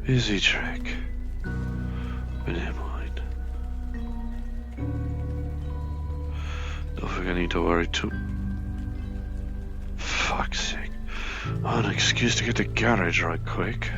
Easy trick. But never mind. Don't think I need to worry too. Fuck's sake. Oh, an excuse to get the garage right quick.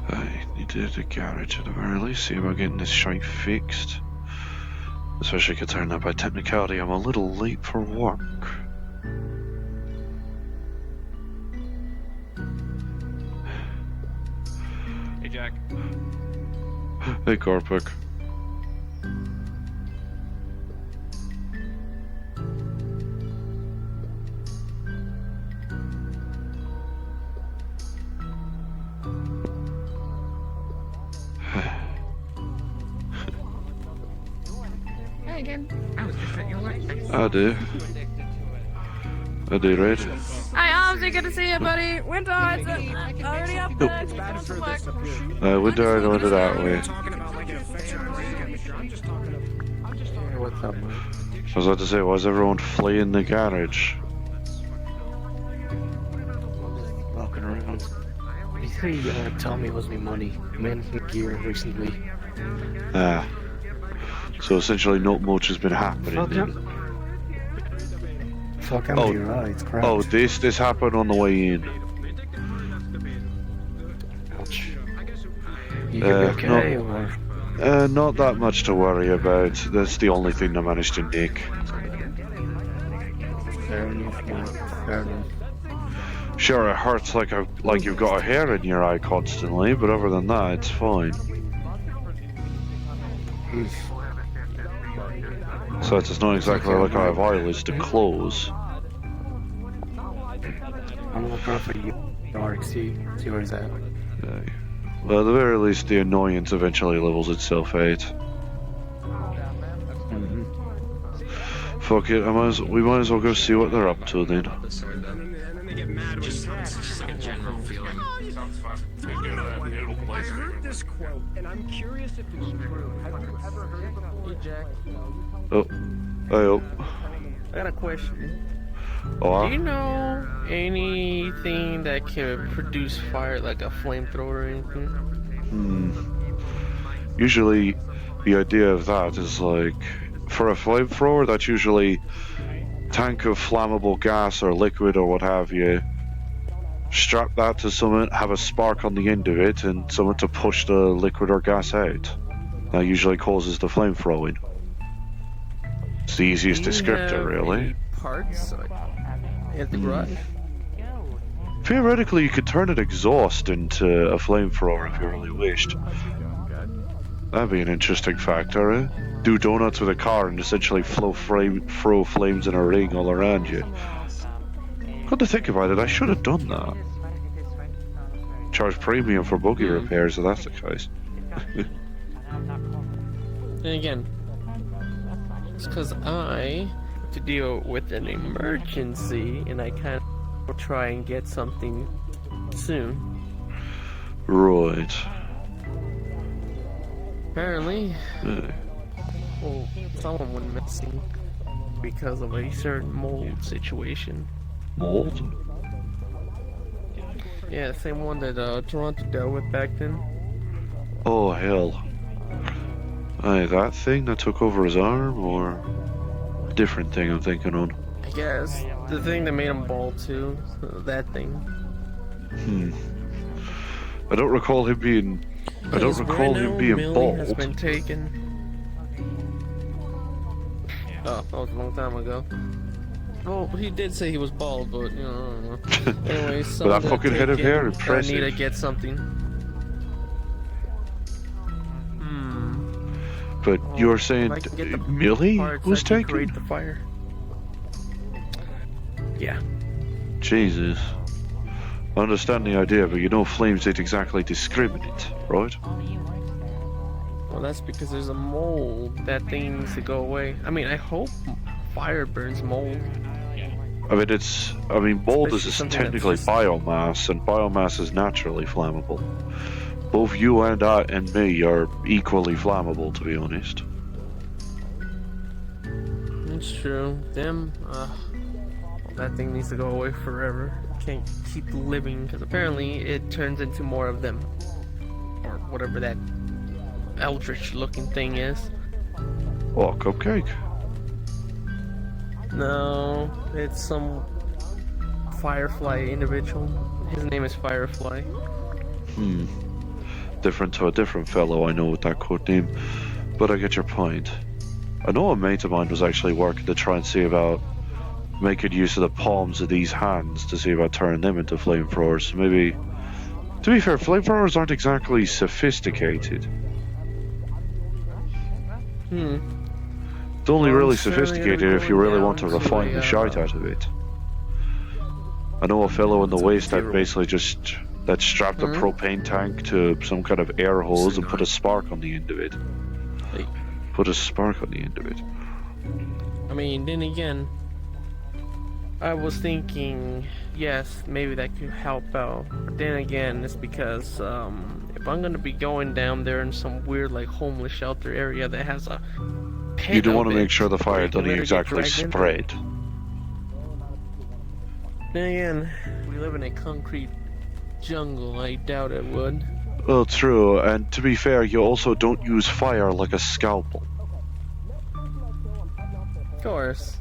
I need to hit the garage at the very least, see about getting this shite fixed. Especially considering that by technicality I'm a little late for work. Hey, Jack. Hey, Corpic. Hey again. I was just at your work. I do. I do, right? Hi, Ozzy. Good to see you, buddy. Winter, it's already up there. Winter, I go into that way. What's up, man? I was about to say, why is everyone fleeing the garage? Walking around. You say you want to tell me it was me money. Man from gear recently. Ah. So essentially not much has been happening Fuck then. him. Fuck him, Oh. you're right, it's crap. Oh, this happened on the way in. Ouch. You gonna be okay, or? Not that much to worry about. That's the only thing I managed to nick. Fair enough, man. Fair enough. Sure, it hurts like you've got a hair in your eye constantly, but other than that, it's fine. Oof. So it's not exactly like I have eyelids to close. I'm looking for you. RXC. See where he's at. Well, at the very least, the annoyance eventually levels itself out. Mm-hmm. Fuck it, we might as well go see what they're up to then. Just like a general feeling. I heard this quote, and I'm curious if it's true. Have you ever heard it before? Hey, Jack. Oh, I hope. I got a question. Oh, Do you know anything that can produce fire, like a flamethrower or anything? Usually, the idea of that is like, for a flamethrower, that's usually tank of flammable gas or liquid or what have you. Strap that to something, have a spark on the end of it, and something to push the liquid or gas out. That usually causes the flame throwing. It's the easiest Do you descriptor, have really. any parts like, at the garage? Theoretically, you could turn an exhaust into a flamethrower if you really wished. That'd be an interesting factor, eh? Do donuts with a car and essentially throw flames in a ring all around you. Come to think about it, I should have done that. Charge premium for buggy repairs if that's the case. And again, it's because I have to deal with an emergency, and I kind of will try and get something soon. Right. Apparently, Uh, well, someone went missing because of a certain mold situation. mold? Yeah, the same one that Toronto dealt with back then. Oh, hell. Aye, that thing that took over his arm, or a different thing I'm thinking on? I guess the thing that made him bald too. That thing. I don't recall him being... I don't Because recall him Breno being Millie has bald. been taken. Oh, that was a long time ago. Well, he did say he was bald, but you know, I don't know. Anyways, With that someone fucking got head of hair, taken. impressive. I need to get something. But you were saying If I can get the Millie parts, was I can taken? create the fire. Yeah. Jesus. I understand the idea, but you know flames ain't exactly discriminate, right? Well, that's because there's a mold. That thing needs to go away. I mean, I hope fire burns mold. I mean, mold Especially is something technically that's- biomass, and biomass is naturally flammable. Both you and me are equally flammable, to be honest. It's true. That thing needs to go away forever. Can't keep living because apparently it turns into more of them, or whatever that eldritch-looking thing is. Oh, cupcake. No, it's some Firefly individual. His name is Firefly. Different to a different fellow I know with that code name, but I get your point. I know a mate of mine was actually working to try and see about making use of the palms of these hands to see about turning them into flamethrowers. So maybe, to be fair, flamethrowers aren't exactly sophisticated. It's only Well, really I'm certainly sophisticated gonna if go you really want to down to refine the a, shite out of it. I know a fellow in the waste that basically just strapped a propane tank to some kind of air hose and put a spark on the end of it. Hey. Put a spark on the end of it. I mean, then again, I was thinking, yes, maybe that could help out. But then again, it's because if I'm gonna be going down there in some weird, like, homeless shelter area that has a pit You do want of to it make sure the where fire you can doesn't literally get exactly dragged into it. spread. Then again, we live in a concrete jungle. I doubt it would. Well, true, and to be fair, you also don't use fire like a scalpel. Of course.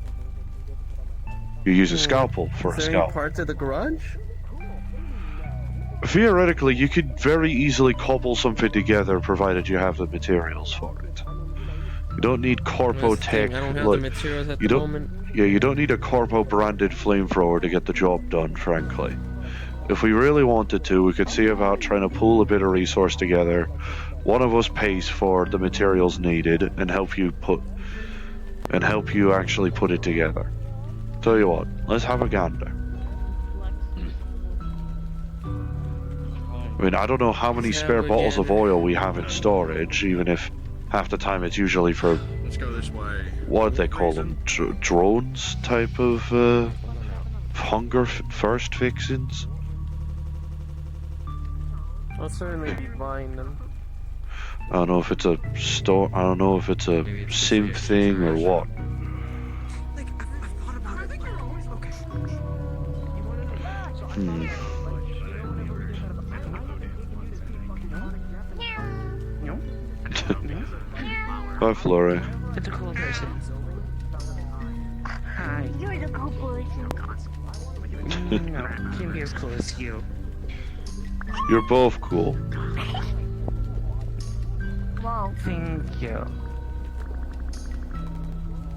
You use a scalpel for a Is there any scalpel. parts of the garage? Theoretically, you could very easily cobble something together provided you have the materials for it. You don't need Corpo That's the thing, Tech. I don't have Look, the materials at you the don't- moment. Yeah, you don't need a Corpo branded flamethrower to get the job done, frankly. If we really wanted to, we could see about trying to pool a bit of resource together. One of us pays for the materials needed and help you actually put it together. Tell you what, let's have a gander. I mean, I don't know how many Let's spare have a bottles of gander. oil we have in storage, even if half the time it's usually for, Let's go this way. what do they call them, drones type of hunger first fixings? I'll certainly be buying them. I don't know if it's a store, I don't know if it's a Maybe it's sim just thing or what. Like, I've thought about it. I think you're always okay. Bye, Flora. It's a cool person. Hi. You're the cool person. No, can't be as cool as you. You're both cool. Wow. Thank you.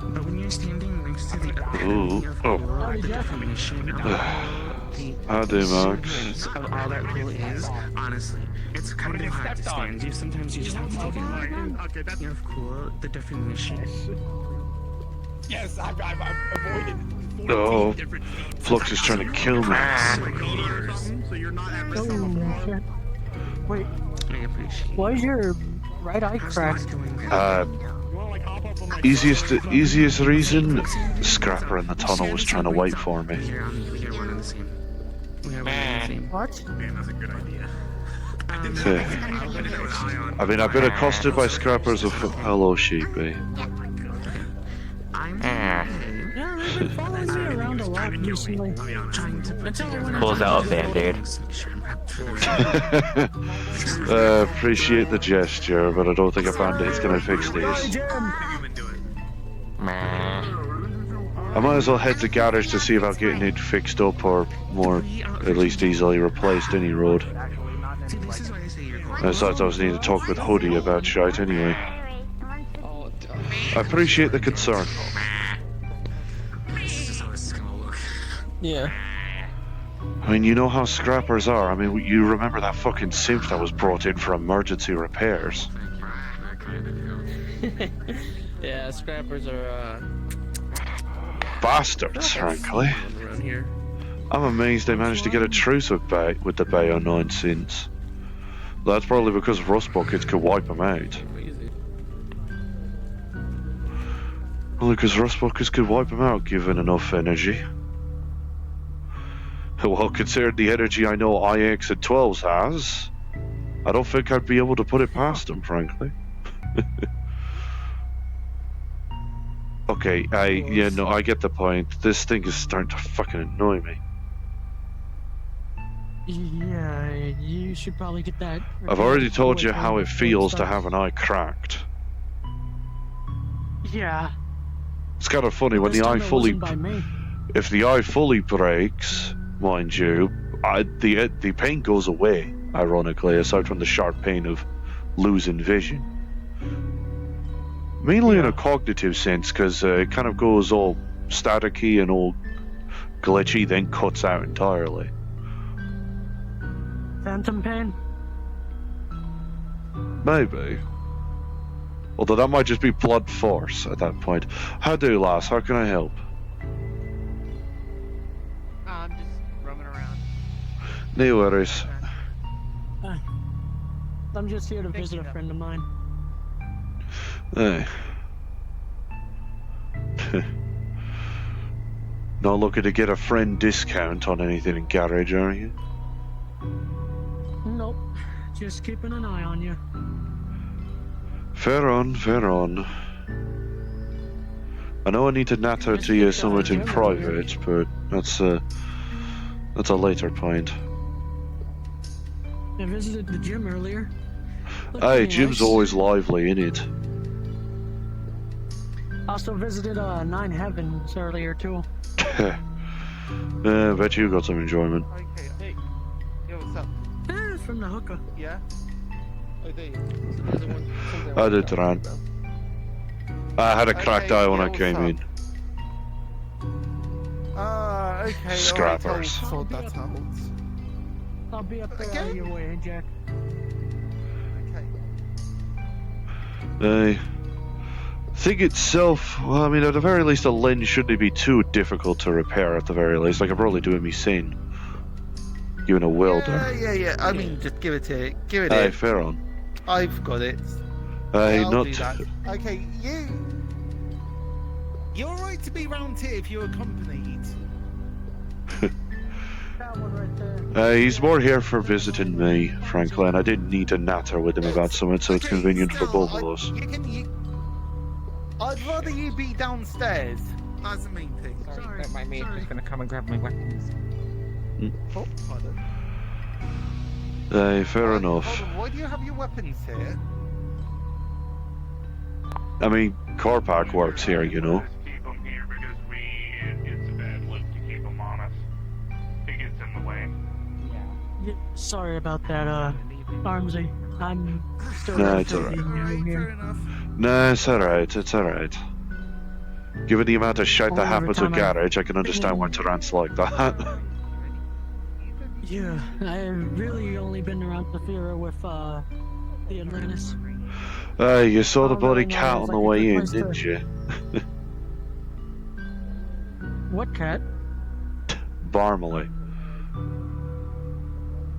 But when you're standing next to the Ooh. epitome of Oh. cool, the definition of the Hi there, Max. sequence of all that cool is, honestly, it's kind of hard to stand. Sometimes you just have to take it in. Okay, that's Of cool, the definition. yes. I've avoided. Oh, 14 different feats. Flux is trying to kill me. So you're not at risk of a fall. Wait, I appreciate why is your right eye How's cracked? life going there? You wanna, like, hop up on my Easiest reason, Scrapper in the tunnel was trying to wait for me. We are one and the same. We are one and the same. What? Man, that's a good idea. I mean, I've been accosted by Scrappers of hello, sheepy. I'm Yeah, they've been following me around a lot recently. trying to put together Pulls out a band-aid. Appreciate the gesture, but I don't think a band-aid's gonna fix this. I might as well head to garage to see about getting it fixed up or more, at least easily replaced any road. See, this is why I say you're cool. Besides, I was needing to talk with Hoodie about shite anyway. I appreciate the concern. This is how this is gonna look. Yeah. I mean, you know how Scrappers are. I mean, you remember that fucking synth that was brought in for emergency repairs. Yeah, scrappers are Bastards, frankly. around here. I'm amazed they managed to get a truce with the Bayo 9 since. That's probably because Rust Buckets could wipe them out. Crazy. Only because Rustbuckers could wipe him out given enough energy. Well, considering the energy I know IX at 12s has, I don't think I'd be able to put it past him, frankly. Okay, yeah, no, I get the point. This thing is starting to fucking annoy me. Yeah, you should probably get that. I've already told you how it feels to have an eye cracked. Yeah. It's kind of funny when This the eye time it fully... wasn't by me. If the eye fully breaks, mind you, the pain goes away, ironically, aside from the sharp pain of losing vision. Mainly in a cognitive sense, because it kind of goes all staticky and all glitchy, then cuts out entirely. Phantom pain? Maybe. Although that might just be blood force at that point. How do, lass? How can I help? I'm just roaming around. No worries. I'm just here to visit a friend of mine. Hey. Not looking to get a friend discount on anything in garage, are you? Nope. Just keeping an eye on you. Fair on, fair on. I know I need to natter to you somewhat in private, but that's a later point. I visited the gym earlier. Hey, Jim's always lively, innit? Also visited Nine Heavens earlier too. Bet you got some enjoyment. Okay, hey. Yo, what's up? From the hooker. Yeah? Oh, there you I did, Ran. I had a cracked eye when I what's came up? in. Okay. Scrappers. Sort that out. I'll be up there Again? on your way, Jack. Okay. Thing itself, well, I mean, at the very least, a lens shouldn't be too difficult to repair. At the very least, I could probably do it me sane. You and a welder. Yeah. I mean, just give it here. Give it Hey, here. fair on. I've got it. Hey, I'll not. do that. Okay, you're right to be round here if you're accompanied. That one right there. He's more here for visiting me, frankly, and I didn't need to natter with him about something, so it's convenient for both of us. I'd rather you be downstairs. That's the main thing. Sorry. My mate's sorry. just gonna come and grab my weapons. Oh, pardon. Hey, fair enough. Hold on, why do you have your weapons here? I mean, Corpac works here, you know. Keep them here because it's a bad look to keep them on us. It gets in the way. Yeah, sorry about that, Armsy. I'm still Nah, it's alright. new here. enough. Nah, it's alright, it's alright. Given the amount of shit that Only every happens with time I- garage, I can understand why Tyrant's like that. Yeah, I've really only been around Zafira with, the Atlantis. Hey, you saw the Oh, bloody no, cat it's on the like a way good in, place to- didn't you? What cat? Barmely.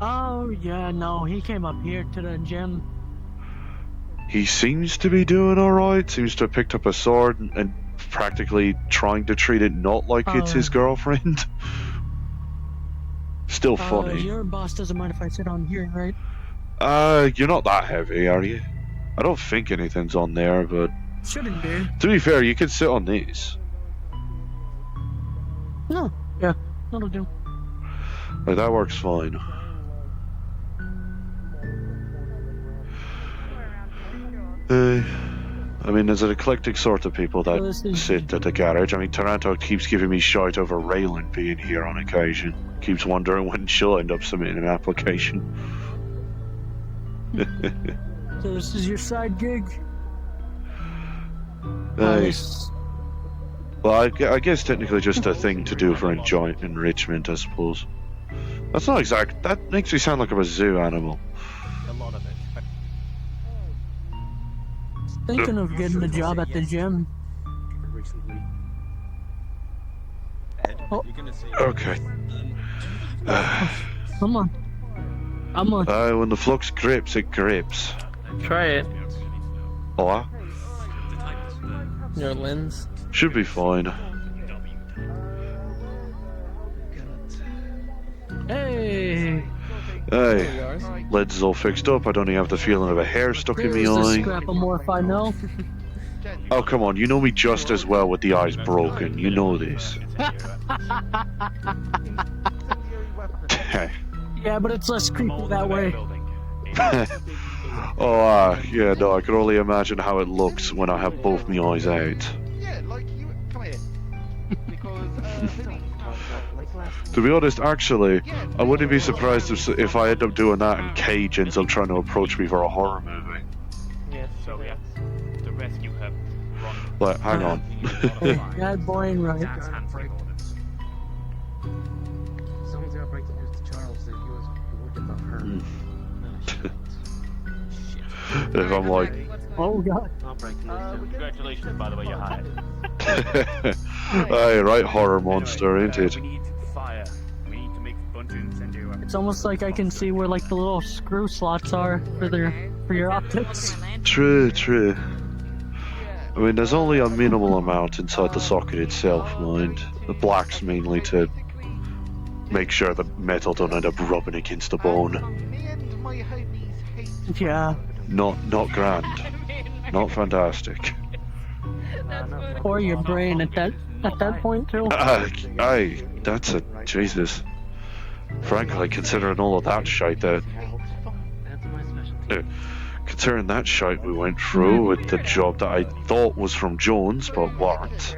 Oh, yeah, no, he came up here to the gym. He seems to be doing alright, seems to have picked up a sword and practically trying to treat it not like it's his girlfriend. Still funny. Your boss doesn't mind if I sit on here, right? You're not that heavy, are you? I don't think anything's on there, but Shouldn't be. to be fair, you can sit on these. No, yeah, that'll do. Like, that works fine. I mean, there's an eclectic sort of people that Well, this is- sit at the garage. I mean, Taranto keeps giving me shite over Raylan being here on occasion. Keeps wondering when she'll end up submitting an application. So this is your side gig? Hey. Well, I guess technically just a thing to do for enrichment, I suppose. That's not exact. That makes me sound like I'm a zoo animal. A lot of it. Thinking of getting a job at the gym. Recently. Oh, Okay. come on. I'm on. When the flux grips, it grips. Try it. Oh, Your lens. Should be fine. Hey! Hey, legs is all fixed up. I don't even have the feeling of a hair stuck in There's my the eye. scrap of morph I know. Oh, come on. You know me just as well with the eyes broken. You know this. Yeah, but it's less creepy that way. Oh, yeah, no, I can only imagine how it looks when I have both my eyes out. Yeah, like you. Come here. Because To be honest, actually, I wouldn't be surprised if I end up doing that and Cage ends up trying to approach me for a horror movie. Yes, so we have to rescue her. But hang on. Bad boy and right. Someone's gonna break the news to Charles that he was worried about her. If I'm like, Oh god. I'll break the news to him. Congratulations, by the way, you're hired. aye, right, horror monster, ain't it? We need fire. We need to make a bunch of incendiary weapons. It's almost like I can see where like the little screw slots are for your optics. True, true. I mean, there's only a minimal amount inside the socket itself, mind. The black's mainly to make sure the metal don't end up rubbing against the bone. me and my homies hate. Yeah. Not grand. Not fantastic. Or your brain at that point too. Aye, that's a Jesus. Frankly, considering all of that shite that, considering that shite we went through with the job that I thought was from Jones but weren't,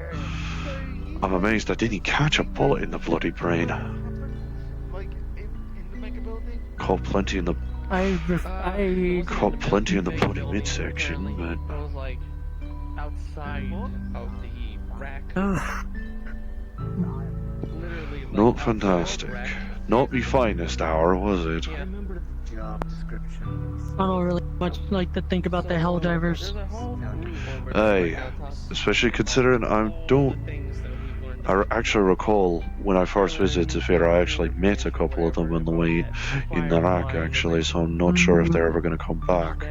I'm amazed I didn't catch a bullet in the bloody brain. Like in the mega building. Caught plenty in the bloody midsection, but It was like outside of the rack. Literally. Like, not fantastic. Not the finest hour, was it? Yeah. Job description. I don't really much like to think about the hell divers. There's a whole room over Aye, there. especially considering I actually recall when I first visited Zafira, I actually met a couple of them on the way in the rack, actually, so I'm not sure if they're ever going to come back.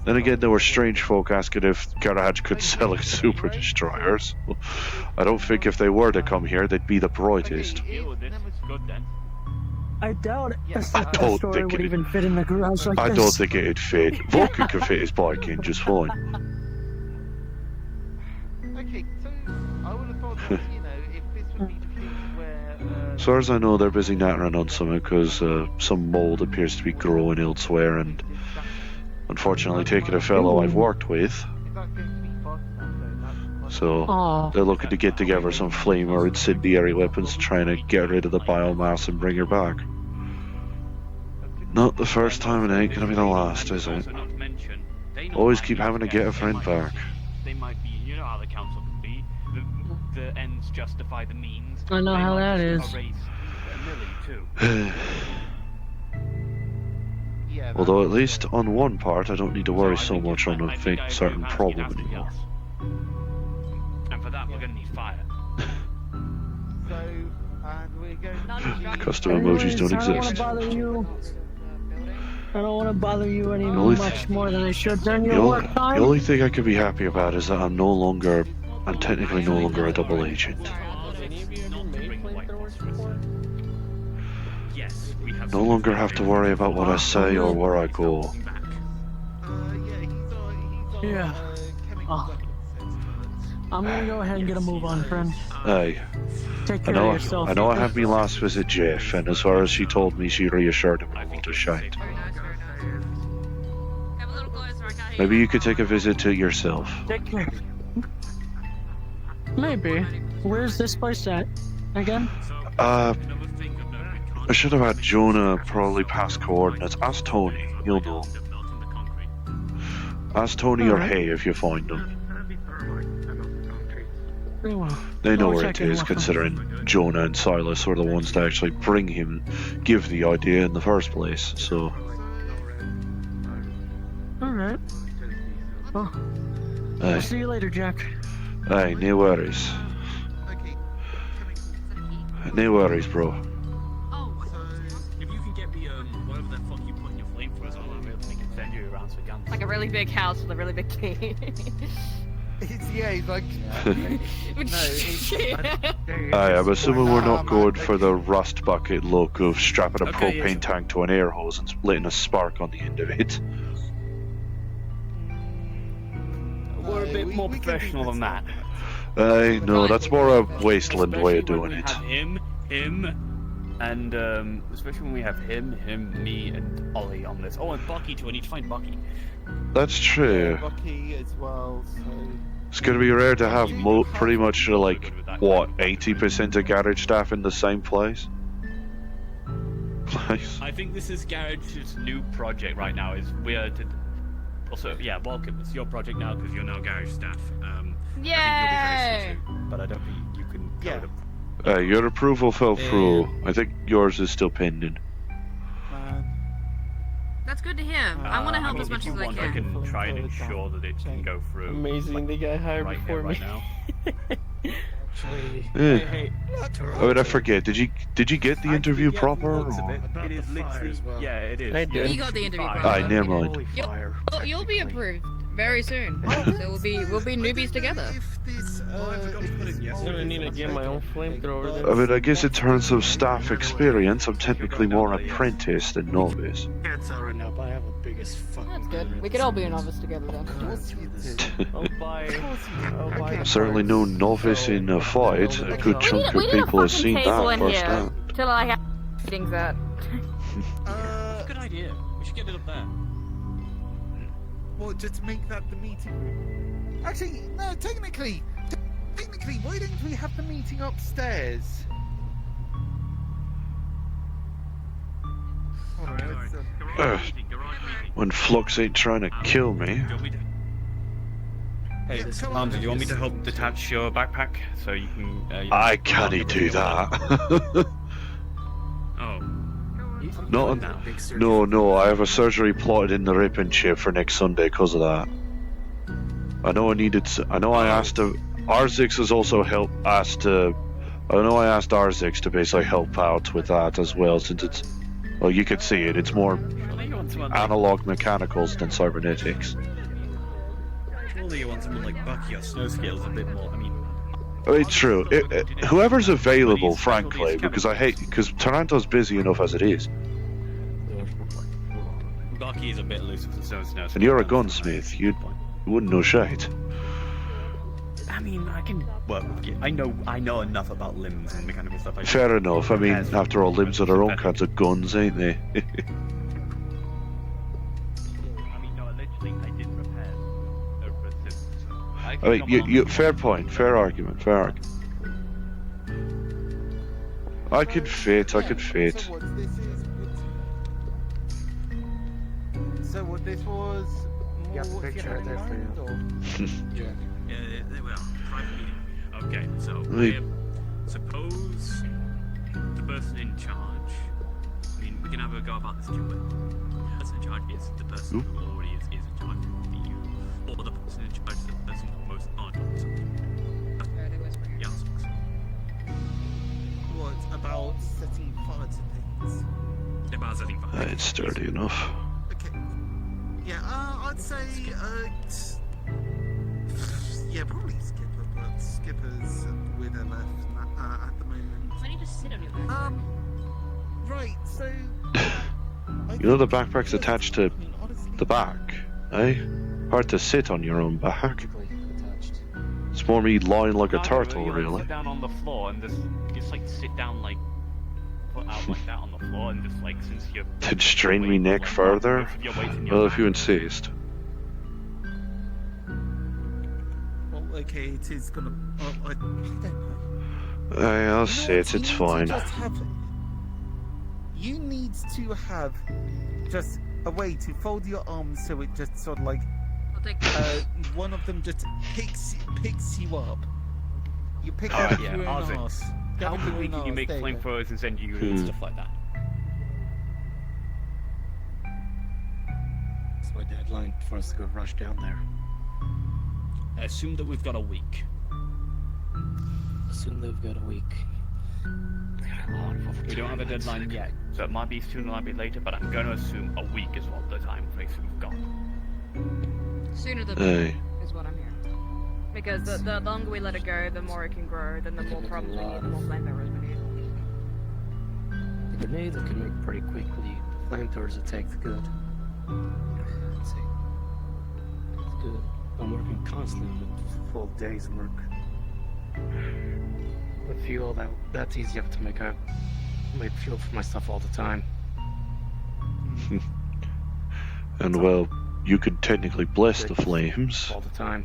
Then again, there were strange folk asking if Garage could sell us super destroyers. I don't think if they were to come here, they'd be the brightest. Deal with this. Good then. I doubt it. I That don't story think would it- even fit in the garage like I this. don't think it'd fit. Vulcan could fit his bike in just fine. Okay, so I would have thought that, you know, if this would be the case where. As far as I know, they're busy nattering on something because some mold appears to be growing elsewhere, and unfortunately taking a fellow I've worked with, Is that going to be fast enough though? so Aw. they're looking to get together some flame or incendiary weapons trying to get rid of the biomass and bring her back. Not the first time and it ain't gonna be the last, is it? Also not to mention, they know Always why keep you having to get- get a they friend might- back. They might be, you know how the council can be. The ends justify the means. I know They how might that just is. erase Millie too. Yeah, Although at least on one part I don't need to worry I so think much I on a think big I agree certain with Vansky problem and everything anymore. else. And for that, we're gonna need fire. So, and we're going to. Custom emojis don't I don't want exist. to bother you. I don't want to bother you any only much more than I should during The your only, work the time. only thing I can be happy about is that I'm technically no longer a double agent. Any of you ever made flamethrowers before? Yes, we have. No longer have to worry about what I say or where I go. Yeah, he's Yeah. chemical Oh. weapons. I'm gonna go ahead and get a move on, friend. Aye, Take I care know. of yourself. I know. I had me last visit, Jeff, and as far as she told me, she reassured him I won't have shite. Have a little closer, I can't hear Maybe you. you could take a visit to yourself. Take care. Maybe. Where's this place at? Again? I should have had Jonah probably pass coordinates. Ask Tony, he'll know. Ask Tony or Alright. Hay if you find them. Very well. They know I'll where check it in is, with them. considering Jonah and Silas were the ones that actually give the idea in the first place. So, Alright. Well, aye, I'll see you later, Jack. aye, no worries, Okay, no worries, bro. If you can get me whatever the fuck you put in your flamethrowers, I'll be able to make incendiary rounds for guns. Like a really big house with a really big key. He's like. I'm assuming we're not going for the rust bucket look of strapping a Okay, propane yes. tank to an air hose and letting a spark on the end of it. We're a bit more professional than that. No, that's more a wasteland way of doing When we it. have him, and especially when we have him, me, and Ollie on this. Oh, and Bucky too. I need to find Bucky. That's true. Bucky as well, so. It's gonna be rare to have pretty much like, what, 80% of garage staff in the same place? I think this is Garage's new project right now. Is we're to. Also, yeah, welcome. It's your project now because you're now Garage staff. I think you'll be very soon too, but I don't think you can code them. Your approval fell through. I think yours is still pending. That's good to hear. I want to help as much as I I can. can try and ensure that it can go through. Amazing, they got hired right before here, me. right now. Yeah. I mean, I forget. Did you get the interview proper? Or? It is literally, yeah, it is. I did. You got the interview Fine. proper. Aye, never mind. You'll be approved very soon. So we'll be newbies together. I'm gonna need to get my own flamethrower then. I mean, I guess in terms of staff experience, I'm technically more apprentice than novice. Yeah, it's alright now, but I have a biggest fucking. That's good. We could all be a novice together then. I'll buy I'm certainly no novice in a fight. A good chunk of people have seen that firsthand. Till I have things at. Good idea. We should get it up there. Well, just make that the meeting room. Actually, no, technically, why don't we have the meeting upstairs? When Flux ain't trying to kill me. Hey, Arms, do you want me to help detach your backpack so you can? I can't do that. Oh. No, I have a surgery plotted in the ripping chip for next Sunday because of that. I know I asked Arzix has also asked Arzix to basically help out with that as well, since it's, well, you can see it, it's more analog mechanicals than cybernetics. Surely you want someone like Bucky or Snowscales a bit more, I mean, True. Whoever's available, frankly, because Taranto's busy enough as it is. Bucky is a bit loose with the snow. And you're a gunsmith, you wouldn't know shit. I mean, I can work with you. I know enough about limbs and mechanical stuff. Fair enough, I mean, after all, limbs are all kinds of guns, ain't they? I mean, no, allegedly I did repair over a system. I mean, fair point, fair argument. I could fit. So what this was? Got the picture there for you. Yeah, they will. Private meeting. Okay, so Right. suppose the person in charge. I mean, we can have a go about this too, but the person in charge is the person who already is in charge of the EU, or the person in charge is the person who most knowledge of something. Yeah, What about setting fire to things? about setting fire. It's sturdy enough. Okay. Yeah, I'd say, yeah, probably Skipper, but Skipper's with her left at the moment. I need to sit on your back. Right, so... You know the backpack's attached to the back, eh? Hard to sit on your own back. It's more me lying like a turtle, You really. sit down on the floor and just like sit down like put out like that on the floor and just like since you're To strain me neck further? Well, if you insist. Well, okay, it is gonna... I don't know. I'll sit, it's fine. You need to have just a way to fold your arms so it just sort of like one of them just picks you up. You pick up yeah, your own Ozzy. arse. How Grab your quickly own can you arse, make there you go. flamethrowers and send you and stuff like that? It's my deadline for us to go rush down there. I assume that we've got a week. Assume they've got a week. We don't have a deadline yet, so it might be sooner, it might be later, but I'm going to assume a week is what the time frame we've got. Sooner the Aye. better is what I'm hearing. Because the longer we let it go, the more it can grow, then the more problems we need, the more flamethrowers we need. The grenades I can make pretty quickly. The flamethrowers will take good. Let's see. It's good. I'm working constantly with full days work. With fuel, that's easy enough to make. I make fuel for my stuff all the time. And well, you could technically bless the flames. All the time.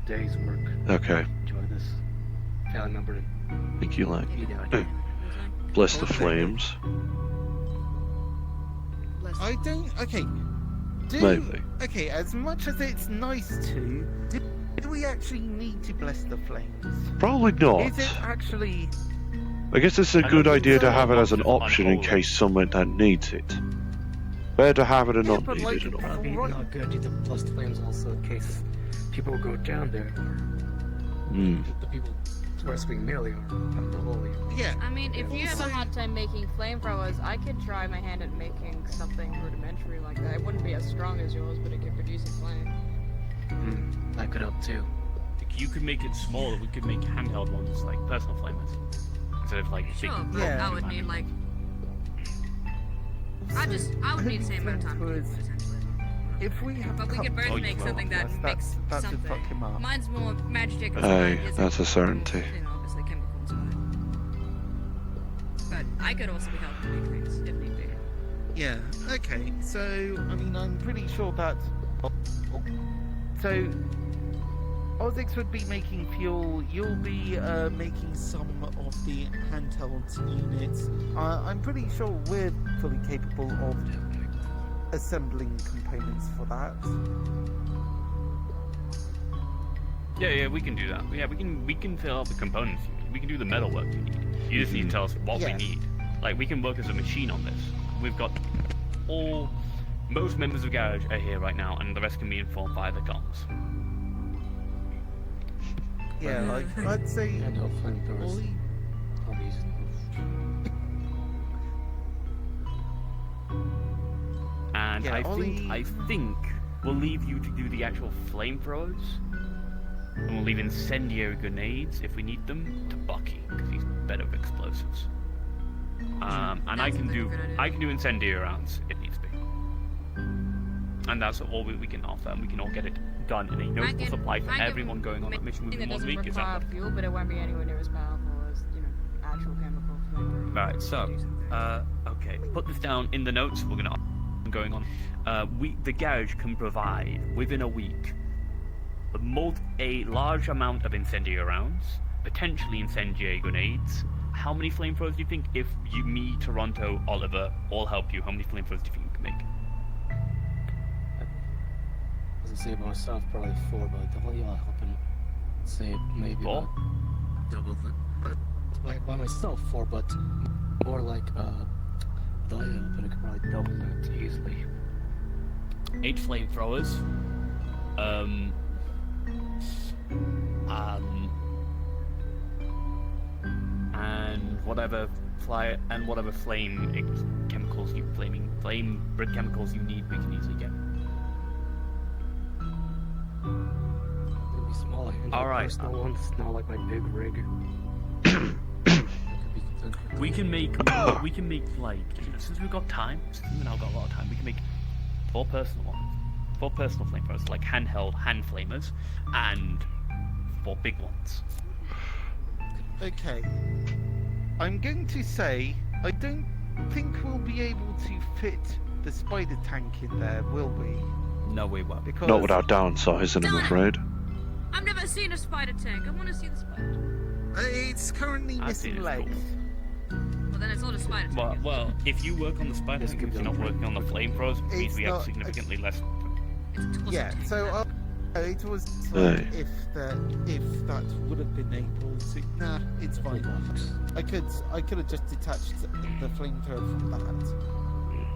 Days work. Okay. Enjoy this. Family member. Think you like. Yeah. Bless the flames. I don't. Okay. Maybe. Okay, as much as it's nice to, do we actually need to bless the flames? Probably not. Is it actually? I guess it's a good idea to have it as an option in case someone that needs it. Better to have it and not need it at all. Probably not good to bless the flames also in case people will go down there. Or the people rescuing Millie or unholy. Yeah. I mean, if you have a hard time making flamethrowers, I could try my hand at making something rudimentary like that. It wouldn't be as strong as yours, but it could produce a flame. That could help too. You could make it smaller. We could make handheld ones, like personal flamers, instead of like big. Sure, but I would need like. I would need the same amount of time to do it, essentially. If we have, but we could both make something that makes that something. fuck him up. Mine's more magic. Aye, that's a certainty. You know, obviously chemical inside. But I could also be helped make things if need be. Yeah. Okay. So I mean, I'm pretty sure that. So, Ozix would be making fuel. You'll be making some of the handheld units. I'm pretty sure we're fully capable of assembling components for that. Yeah, we can do that. Yeah, we can fill out the components you need. We can do the metal work you need. You just need to tell us what we need. Like, we can work as a machine on this. We've got most members of Garage are here right now, and the rest can be informed via the comms. Yeah, like I'd say. And no flamethrowers. And Yeah, I think we'll leave you to do the actual flamethrowers, and we'll leave incendiary grenades if we need them to Bucky because he's better with explosives. And I can do incendiary rounds if needs be. And that's all we can offer, and we can all get it done in a notable supply for everyone going on that mission within 1 week. Is that fuel, but it won't be anywhere near as powerful as actual chemical flamethrowers. right? So, okay, put this down in the notes. We're gonna going on. The garage can provide within a week a large amount of incendiary rounds, potentially incendiary grenades. How many flamethrowers do you think, if me, Toronto, Oliver all help you, how many flamethrowers do you think you can make? As I say by myself, probably 4, but definitely I'll help him. Say maybe 4? Double that. Like by myself 4, but more like but I could probably double that easily. 8 flamethrowers. And whatever flame chemicals flame brick chemicals you need, we can easily get. Maybe smaller. Alright. Personal ones, not like my big rig. We can make like, since we've got time, since we've now got a lot of time, we can make 4 personal ones. 4 personal flamethrowers, like handheld hand flamers, and 4 big ones. Okay. I'm going to say I don't think we'll be able to fit the spider tank in there, will we? No, we won't. Because Not without downsizing, I'm afraid. I've never seen a spider tank. I want to see the spider. It's currently I've seen missing it, legs. Well, then it's not a spider tank. Well, if you work on the spider tank, if you're not working on the flamethrowers, it means we have significantly less. Yeah, so it was like if that would have been able to. Nah, it's fine. I could have just detached the flamethrower from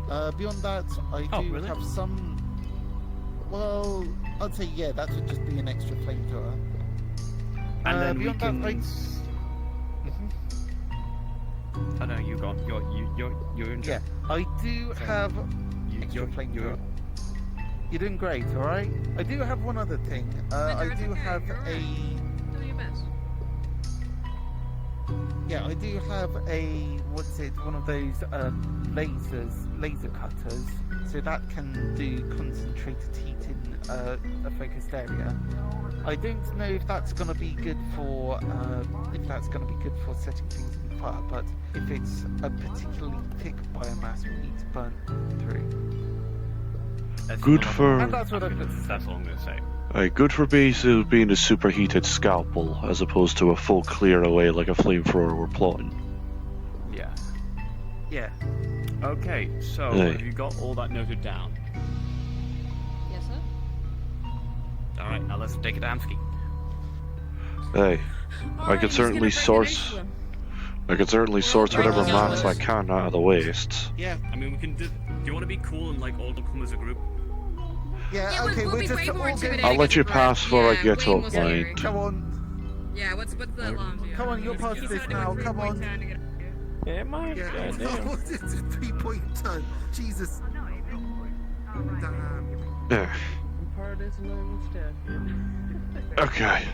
that. Beyond that, I do have some. Well, I'd say that would just be an extra flamethrower. And then beyond we can. that, Oh no, you got you're in. Yeah, I do have extra flamethrower. You're doing great, alright? I do have one other thing. I do have a... Do your best. Yeah, I do have a... What's it? One of those laser cutters. So that can do concentrated heat in a focused area. I don't know if that's going to be good for setting things on fire, but if it's a particularly thick biomass, we need to burn through. Good for... And that's what That's all I'm gonna say. Good for being a superheated scalpel, as opposed to a full clear away like a flamethrower we're plotting. Yeah. Yeah. Okay, so Hey. have you got all that noted down? Yes, sir. Alright, now let's take it Amsky. Hey, I could certainly source... I could certainly source whatever mats I can out of the wastes. Yeah. I mean, we can do you want to be cool and like all come as a group? Yeah, okay, we're just all going... I'll let you pass before I get up, mate. Come on. Yeah, what's the alarm? Come on, you're past this now, come on. Yeah, mine. Yeah, Damn. it's a 3-point turn. Jesus. Damn. Yeah. Okay.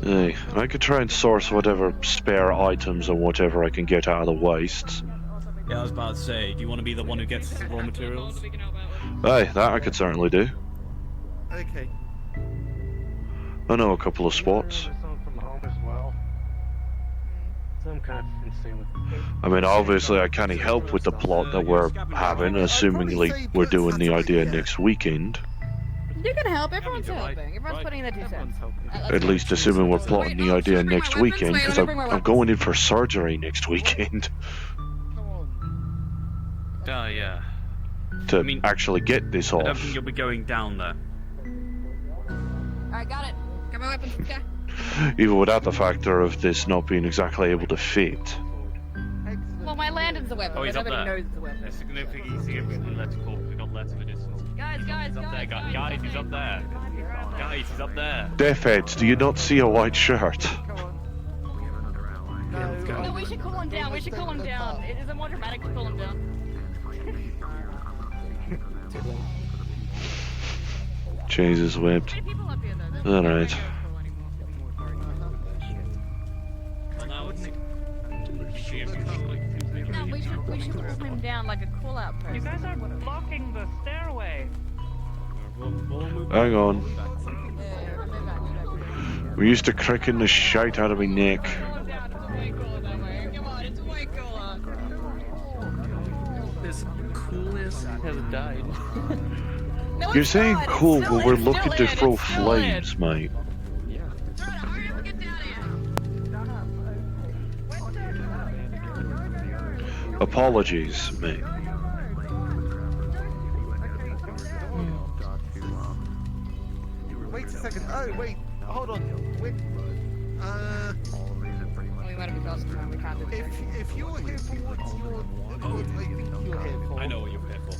Hey, I could try and source whatever spare items or whatever I can get out of the wastes. Yeah, I was about to say, do you want to be the one who gets raw materials? Hey, that I could certainly do. Okay. I know a couple of spots. I mean, obviously I can't help with the plot that we're having, assumingly we're doing the idea next weekend. You can help. Everyone's helping. Everyone's putting in their 2 cents. At least assuming we're plotting the idea next weekend, because I'm going in for surgery next weekend. Yeah. To actually get this I don't off. think you'll be going down there. Alright, got it. Got my weapons. Okay. Even without the factor of this not being exactly able to fit. Well, my landing's a weapon. Oh, he's but up nobody there. knows it's a weapon. That's significantly electrical. We got less of a distance. Guys, He's up there, guys, he's up there. Guys, he's up there. Deathheads, do you not see a white shirt? No, we should cool him down. We should cool him down. Is it more dramatic to cool him down? Jesus whipped. Alright. No, we should cool him down like a cool out person. You guys are blocking the stairway. Hang on. We used to cracking the shite out of me neck. This coolness has died. No, You're it's saying not. cool, It's but still we're in, looking still to in, throw it's still in. flames, mate. Apologies, mate. Wait a second. Oh, wait. Hold on. Wait. We might have been lost. We can't do it. If you're here for what I think you're here for. I know what you're here for.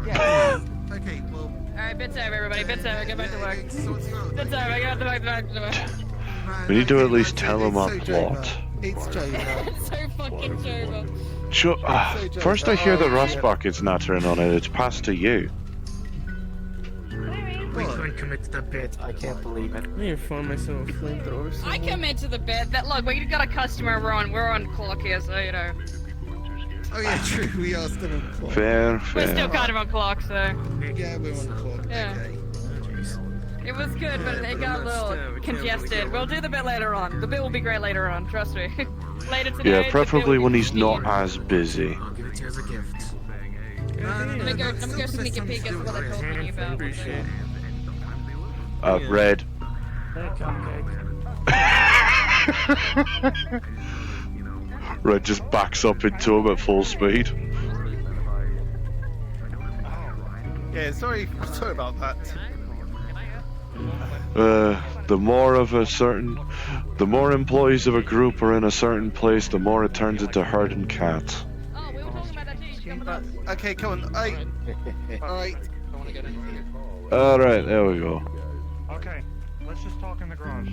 Yeah. Okay, well. Alright, bits over, everybody. Bits over. Get back to work. Bits over. Get back to work. We need to at least tell them our plot. It's Jover. It's so fucking Jover. First I hear the rust buckets nattering on it, it's passed to you. We couldn't commit to the bit. I can't believe it. I need to find myself a flamethrower. I commit to the bit that look, we got a customer, we're on clock here, so you know. Oh yeah, true. We are still on clock. Fair. We're still kind of on clock, so. Yeah, we're on clock. Yeah. Okay. It was good, but it got a little congested. We'll do the bit later on. The bit will be great later on, trust me. Later today. Yeah, the preferably bit when will he's be not as busy. I'll give it to you as a gift. Let me go sneak a peek at what they're talking about. Appreciate Red. Red just backs up into him at full speed. Yeah, sorry about that. The more employees of a group are in a certain place, the more it turns into herding cats. Oh, we were talking about that too. You should come with us. Okay, come on. Alright. Alright, there we go. Okay, let's just talk in the garage.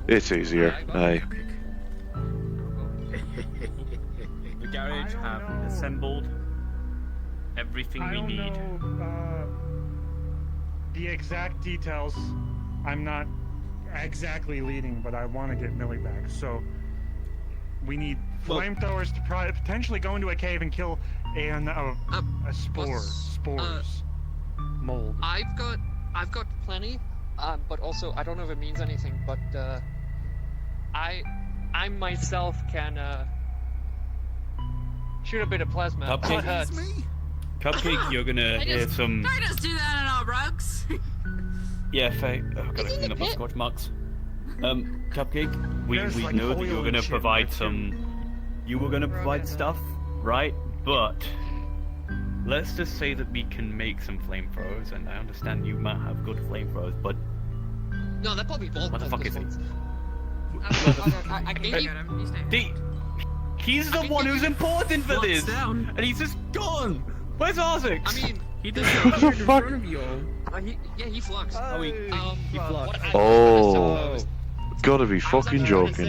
It's easier. Aye. The garage have assembled. everything I we don't need. know the exact details. I'm not exactly leading, but I want to get Millie back. So we need flamethrowers to potentially go into a cave and kill a spores. Mold. I've got plenty, but also I don't know if it means anything. But I myself can shoot a bit of plasma. Cupcake? It hurts. Cupcake, you're gonna hear some. Don't just do that in our rugs. Yeah, Faye. Oh, gotta clean up my scorch marks. Cupcake, we There's, like, know that oil you're and gonna shit provide right some. You were gonna provide stuff, right? But let's just say that we can make some flamethrowers, and I understand you might have good flamethrowers, but No, that probably won't. what the fuck is it? I gave you. He's the one who's important for this, and he's just gone. Where's Arzik? I mean, He just What the appeared in fuck? front of you all. he flux. Oh, he flux. Oh, gotta be fucking I joking.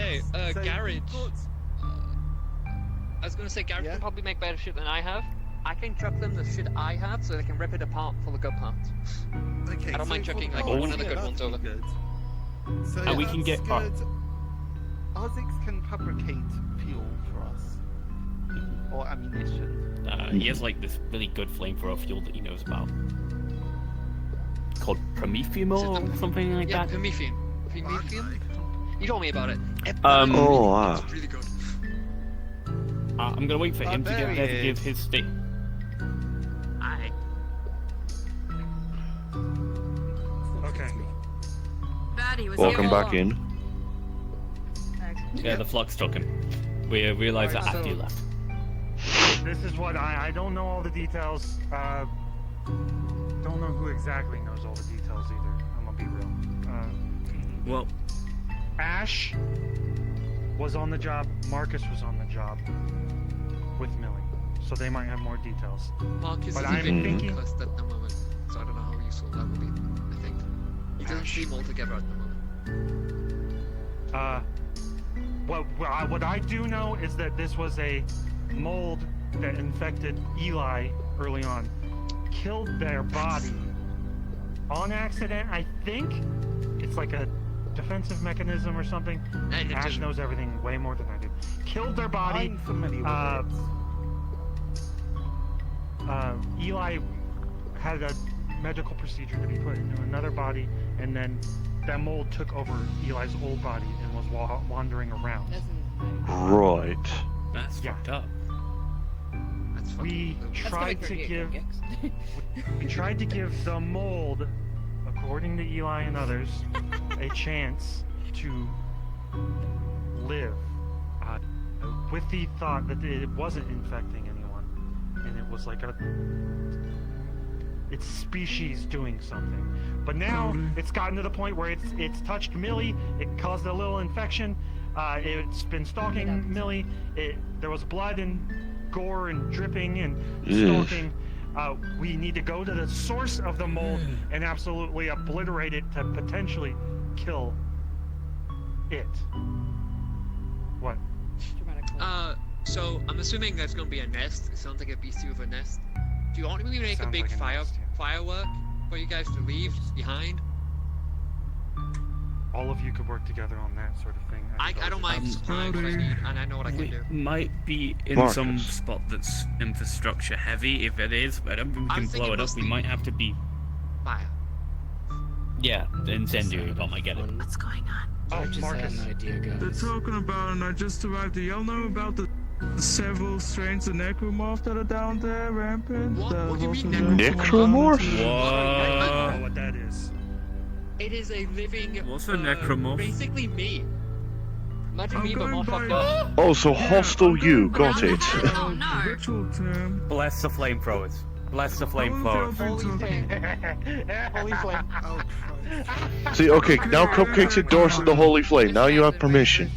was gonna say Garrett can probably make better shit than I have. I can chuck them the shit I have so they can rip it apart for the good parts. Okay, I don't mind chucking like oh, one of the yeah, good that's ones over. good. So And we can that's get- good. Ozix can fabricate fuel for us, or ammunition. He has like this really good flamethrower fuel that he knows about, called Promethium or something like Yeah, that. Promethium. You told me about it. It's really good. I'm gonna wait for him to there get there he to give is. his state. Aye. Okay. Batty was Welcome here back all in. Yeah, the flux took him. We realized that after you left. This is what I don't know all the details. Don't know who exactly knows all the details either. I'm gonna be real. Well, Ash was on the job. Marcus was on the job with Millie, so they might have more details. Marcus But is I'm a bit thinking- concussed at the moment, so I don't know how useful that will be. I think he doesn't seem all together at the moment. What I do know is that this was a mold that infected Eli early on, killed their body on accident. I think it's like a defensive mechanism or something. Ash knows everything way more than I do. Killed their body. I'm familiar with it. Eli had a medical procedure to be put into another body, and then that mold took over Eli's old body and was wandering around. Right. That's fucked up. We tried to give the mold, according to Eli and others, a chance to live, with the thought that it wasn't infecting anyone, and it was like its species doing something. But now it's gotten to the point where it's touched Millie. It caused a little infection. It's been stalking Millie. There was blood and gore and dripping and stalking. We need to go to the source of the mold and absolutely obliterate it to potentially kill it. What? So I'm assuming there's gonna be a nest. It sounds like a beastie with a nest. Do you want me to make a Sounds big like a nest, firework for you guys to leave behind? All of you could work together on that sort of thing. I don't mind supplying what I need, and I know what I can We do. might be in Marcus. some spot that's infrastructure heavy. If it is, I don't think we I'm can blow thinking it up. We mostly- might have to be. Fire. Yeah, the incendiary bomb. I get it. What's going on? Oh, I just Marcus. had an idea, guys. They're talking about, and I just arrived. Do y'all know about the several strains of necromorph that are down there rampant? What do you mean Necromorph? I don't know what that is. It is a living. What's a necromorph? Basically me. Imagine I'm me, but going more by- fucked up. Oh, so hostile you, got it. Oh no. Ritual term. Bless the flamethrowers. Bless the Holy flamethrowers. flame. Holy flame. Oh, Christ. See, okay, now Cupcake's endorsing the Holy Flame. Now you have permission.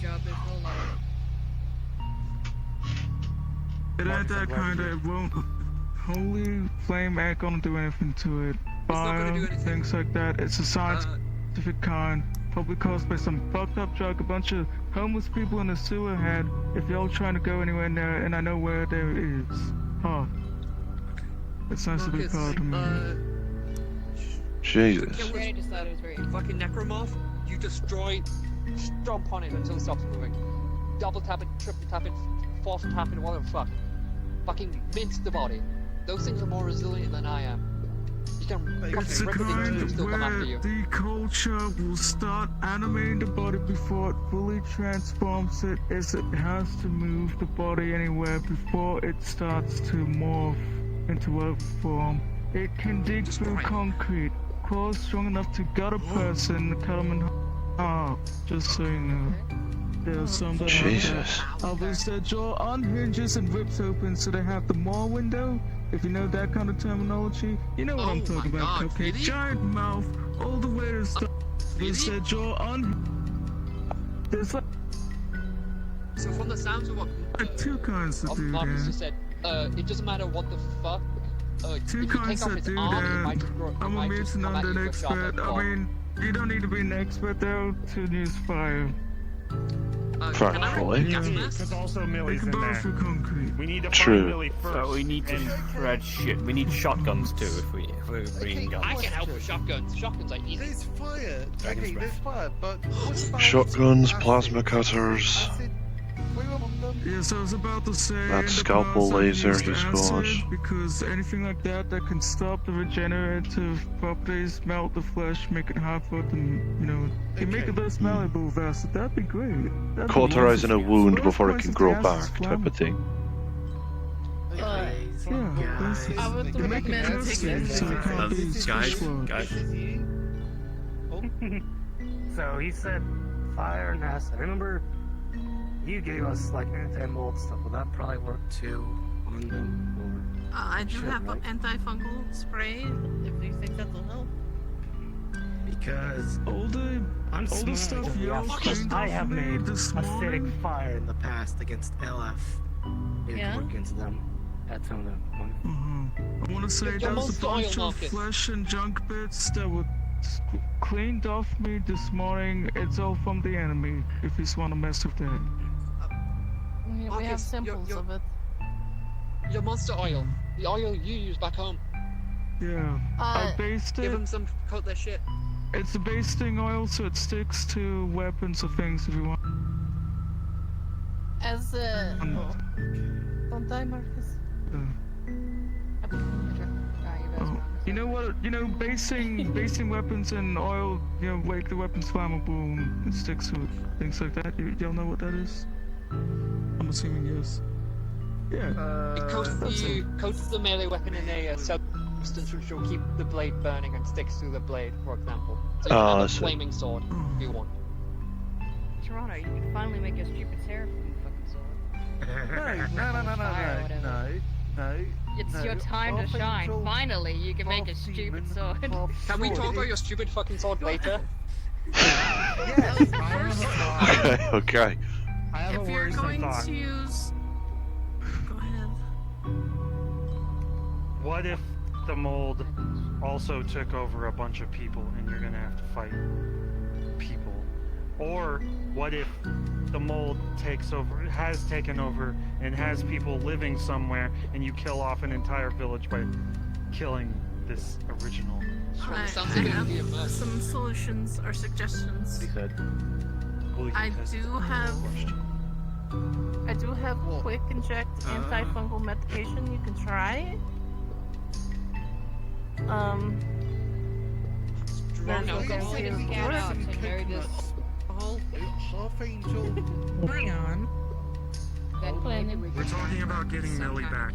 It ain't that kind of. It won't. Holy flame ain't gonna do anything to it. not gonna do Fire, anything. things like that. It's a scientific kind. Probably caused by some fucked up drug a bunch of homeless people in the sewer had. If y'all trying to go anywhere near, and I know where there is. Huh. It's nice to be part of me. Jesus. Granny just thought it was very Fucking necromorph, you destroy, stomp on it until it stops moving. Double tap it, triple tap it, fourth tap it, whatever the fuck. Fucking mince the body. Those things are more resilient than I am. You can It's a fucking rip it into kind and still come after where you. the culture will start animating the body before it fully transforms it, as it has to move the body anywhere before it starts to morph into whatever form. It can dig through concrete, claws strong enough to gut a person, cut them in half, just so you know. There are some that Jesus. have that. Others their jaw unhinges and rips open so they have the maw window. If you know that kind of terminology, you know what I'm talking about, Cupcake. really? Giant mouth, all the way to stop. Others their jaw There's like So from the sounds of what two kinds to do Marcus that. just said, it doesn't matter what the fuck. Two if you kinds take off that its do arm, it that. might just grow, it I'm a might just mutant, come I'm at an you with a sharp expert. claw. I mean, you don't need to be an expert though to use fire. Can I roll a Thankfully. gas Yeah, mask? because also They Millie's can in both there. be concrete. We need to True. find Millie first. So we need to shred shit. We need shotguns too if we're bringing guns. I can help with shotguns. Shotguns are easy. There's fire. Dragon's Okay, there's breath. fire, but what about Shotguns, acid? plasma cutters. Acid? We were on them. Yes, I was about to say. That in the scalpel past, I've laser used he's acid got. because anything like that can stop the regenerative properties, melt the flesh, make it hard for it, and you make it less malleable with acid. That'd be great. That'd be Cauterizing a wonderful. wound First before it place can is grow the acid's back, type of thing. Yeah, that's I would they make it recommend twisted, taking so it can't be guys, swallowed. guys. So he said fire and acid. I remember you gave us like anti-mold stuff. Will that probably work too on them? I do Shit, have right? antifungal spray if you think that will help. Because All the I'm stuff smart. you cleaned I off have me made this morning. acidic fire in the past against LF. It Yeah? work into them at some of them. I want to say Your there was a most loyal bunch of Marcus. flesh and junk bits that were cleaned off me this morning. It's all from the enemy, if you just want to mess with that. We have Marcus, samples your- of it. Your monster oil. The oil you use back home. Yeah. I based Give it. them some to coat their shit. It's a basting oil, so it sticks to weapons or things if you want. As a... Don't die, Marcus. Oh, you know what? Basting weapons in oil, make the weapons flammable and it sticks to it. Things like that. Y'all know what that is? I'm assuming yes. Yeah. It coats that's the coats the melee weapon in a substance which will keep the blade burning and sticks to the blade, for example. So you Oh, can I have a see. flaming sword if you want. Toronto, you can finally make your stupid seraphim fucking sword. No. It's no. your time to Half shine. angel, Finally, you can make a half stupid demon, sword. half Can we sword. talk about your stupid fucking sword later? Yes. Okay. I have a If you're worrisome going thought. to use... Go ahead. What if the mold also took over a bunch of people and you're gonna have to fight people? Or what if the mold has taken over and has people living somewhere and you kill off an entire village by killing this original? I sounds like it would have be a mess. some solutions or suggestions. He said. I do have quick inject antifungal medication you can try. There's No, a go way to Send a scout out to marry this. Half angel. Hang on. That plan. We're talking about getting Millie back.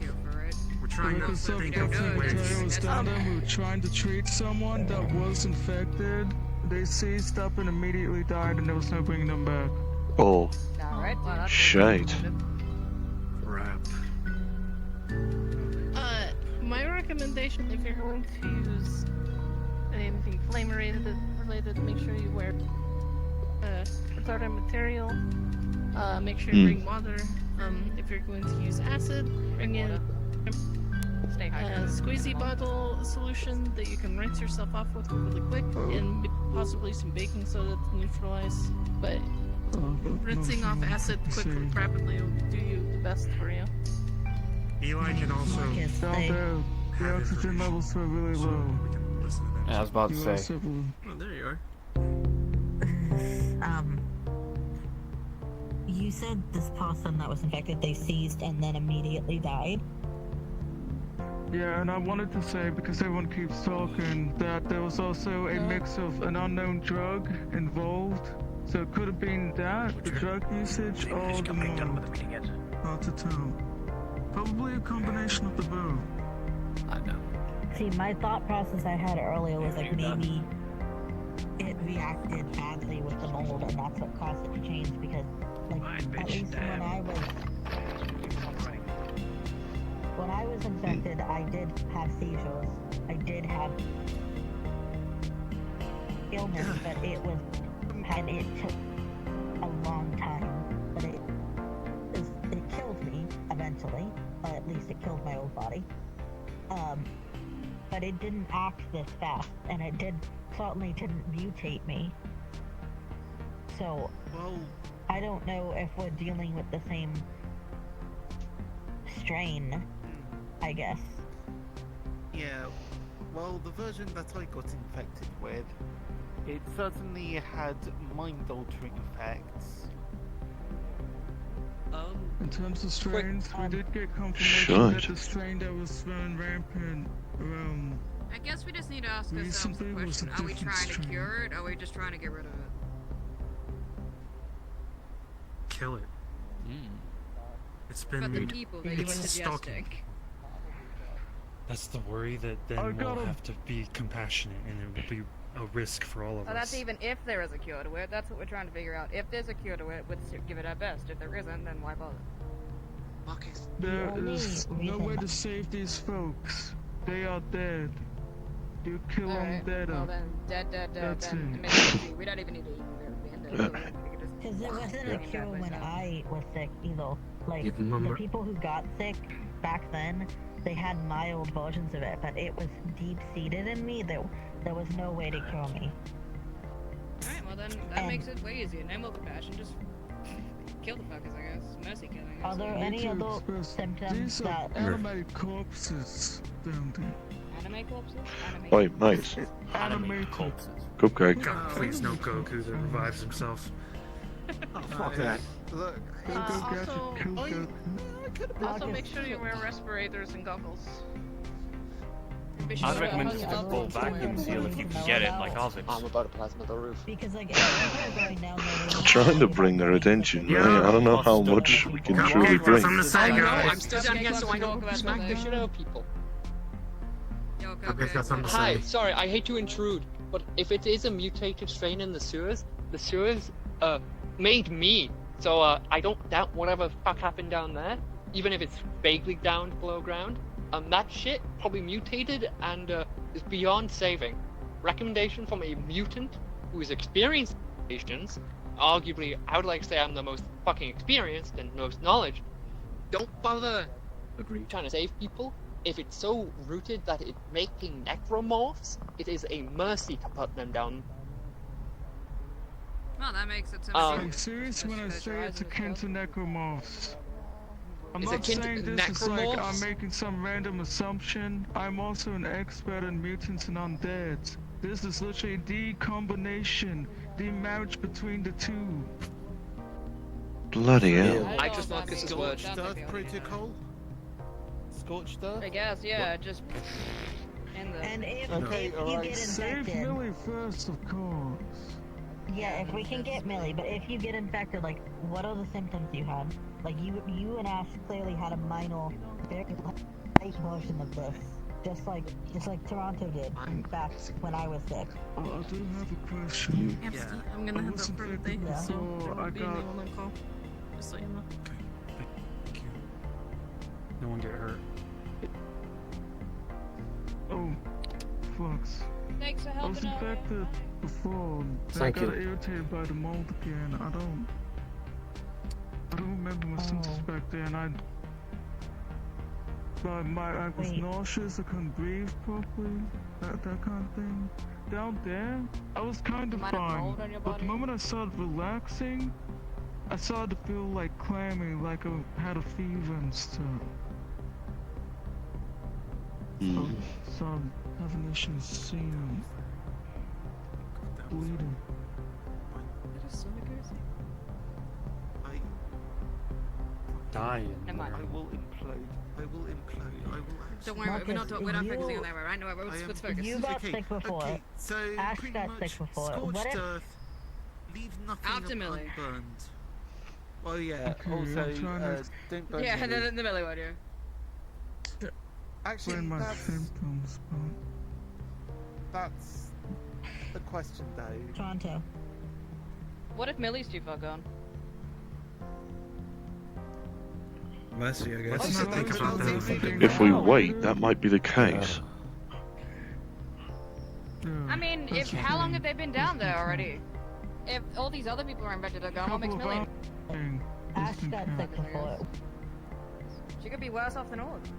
We're trying to Because think of ways. I was down there, we were trying to treat someone that was infected. They seized up and immediately died, and there was no bringing them back. Oh, Alright, well, that's shite. Crap. My recommendation, if you're going to use anything flame related, make sure you wear retardant material. Make sure you bring water. If you're going to use acid, bring in Stay a hydrated. squeezy bottle solution that you can rinse yourself off with really quick, and possibly some baking soda to neutralize. But rinsing off acid quickly, rapidly will do you the best for you. Eli can also. Down there, The oxygen levels were really low. I was about to say. Oh, there you are. You said this person that was infected, they seized and then immediately died? Yeah, and I wanted to say, because everyone keeps talking, that there was also a mix of an unknown drug involved. So it could have been that, the drug usage, or the mold. Hard to tell. Probably a combination of the both. I know. See, my thought process I had earlier was like maybe it reacted badly with the mold and that's what caused it to change because like at least when I was infected I did have seizures. I did have illness, but it took a long time. But it killed me eventually. At least it killed my old body. But it didn't act this fast, and it certainly didn't mutate me. So, I don't know if we're dealing with the same strain, I guess. Yeah, well, the version that I got infected with, it certainly had mind-altering effects. In terms of strains, we did get confirmation that the strain that was running rampant around I guess we just need to ask ourselves recently the was a question, are we different trying to strain. cure it, or are we just trying to get rid of it? Kill it. It's been But the people that you were suggesting. That's the worry, that then we'll have to be compassionate and it will be a risk for all of Well, us. that's even if there is a cure to it. That's what we're trying to figure out. If there's a cure to it, let's give it our best. If there isn't, then why bother? There is no way to save these folks. They are dead. You kill them Alright, dead well up. then, dead, That's then. it. It makes it easy. We don't even need to even go to the end. Because there wasn't a cure when I was sick either. Like, You remember? the people who got sick back then, they had mild versions of it, but it was deep-seated in me that there was no way to cure me. Alright, well then, that makes it way easier. No more compassion, just kill the fuckers, I guess. Mercy killing. Are there any other symptoms These are that... animated corpses down there. Anime corpses? Anime. Wait, nice. Animated corpses. Cupcake. God, please no Goku that revives himself. Oh, fuck that. Look, Also make sure you wear respirators and goggles. I'd recommend just a full vacuum seal if you can get it, like ours. I'm about to plasma the roof. Because like, if people are going down there... Trying to bring their attention, right? I don't know how much we can truly bring. I'm still down here so I don't smack the shit out of people. Hi, sorry, I hate to intrude, but if it is a mutated strain in the sewers made me. So I don't doubt whatever the fuck happened down there, even if it's vaguely down below ground. That shit probably mutated and is beyond saving. Recommendation from a mutant who is experienced in mutations, arguably I would like to say I'm the most fucking experienced and most knowledge. Don't bother trying to save people. If it's so rooted that it's making necromorphs, it is a mercy to put them down. Well, that makes it so I'm serious when I say it's akin to necromorphs. I'm Is not it akin to saying this is like I'm necromorphs? making some random assumption. I'm also an expert in mutants and undead. This is literally the combination, the marriage between the two. Bloody hell. I just want this to work. Scorched Earth Protocol? Scorched Earth? I guess, yeah, just... In the... And if Okay, you get Save infected... Millie first, of course. Yeah, if we can get Millie, but if you get infected, like, what are the symptoms you had? Like, you and Ash clearly had a minor, very light version of this. Just like Toronto did back when I was sick. I do have a question. Yeah. I'm gonna head up for the day, Yeah. so So, I I will be got- on call. Just so you know. Thank you. No one get hurt. Oh, fucks. Thanks for I was helping out. infected before. and I Thank got you. irritated by the mold again. I don't remember my symptoms back then. I was Wait. nauseous. I couldn't breathe properly. That kind of thing. Down there, I was kind of Might have fine. mold on your But the body? moment I started relaxing, I started to feel like clammy, like I had a fever and stuff. Some having issues seeing him bleeding. Dying. Never mind. I will implode. I will implode. I will actually... Don't worry, we're not focusing on that right now. Let's focus. You got sick before. Okay, so Ash pretty got much sick before. scorched What if... earth, leave nothing Optimally. unburned. Oh yeah, Okay, also, I'm trying to don't burn Yeah, Millie. the melee one, yeah. Actually, explain my that's symptoms, but the question though. Toronto. What if Millie's too far gone? Mercy, I guess. Let's not think about that. If we wait, that might be the case. I mean, if how long have they been down there already? If all these other people are infected are gone, what makes Millie? Ash got sick before. She could be worse off than all of them.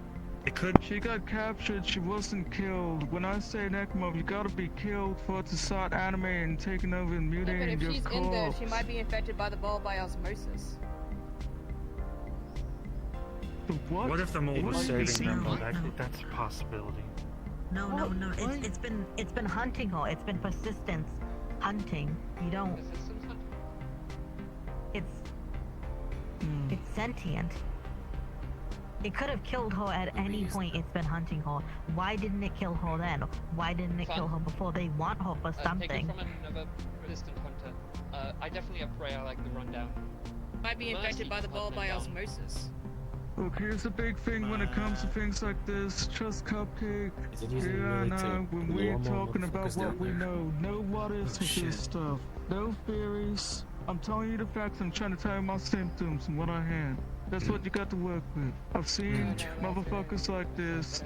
it could. She got captured. She wasn't killed. When I say Necromorph, you gotta be killed for it to start animating and taking over and Yeah, but mutating if your she's in there, corpse. she might be infected by the ball by osmosis. What if the mold was What? saving them? Though? That's a possibility. No, no, no. It's been hunting her. It's been persistence hunting. You don't. It's sentient. It could have killed her at any point. It's been hunting her. Why didn't it kill her then? Why didn't it kill her before? They want her for Take it something. from another resistant hunter. I definitely pray I like the rundown. Might be infected by the ball by osmosis. Look, here's the big thing when it comes to things like this. Trust Cupcake. Is it using Yeah, melee no, to when lure we're more talking about motherfuckers what down we there? know, no what ifs Oh, with shit. this stuff. No theories. I'm telling you the facts. I'm trying to tell you my symptoms and what I had. That's what you got to work with. I've seen motherfuckers like this.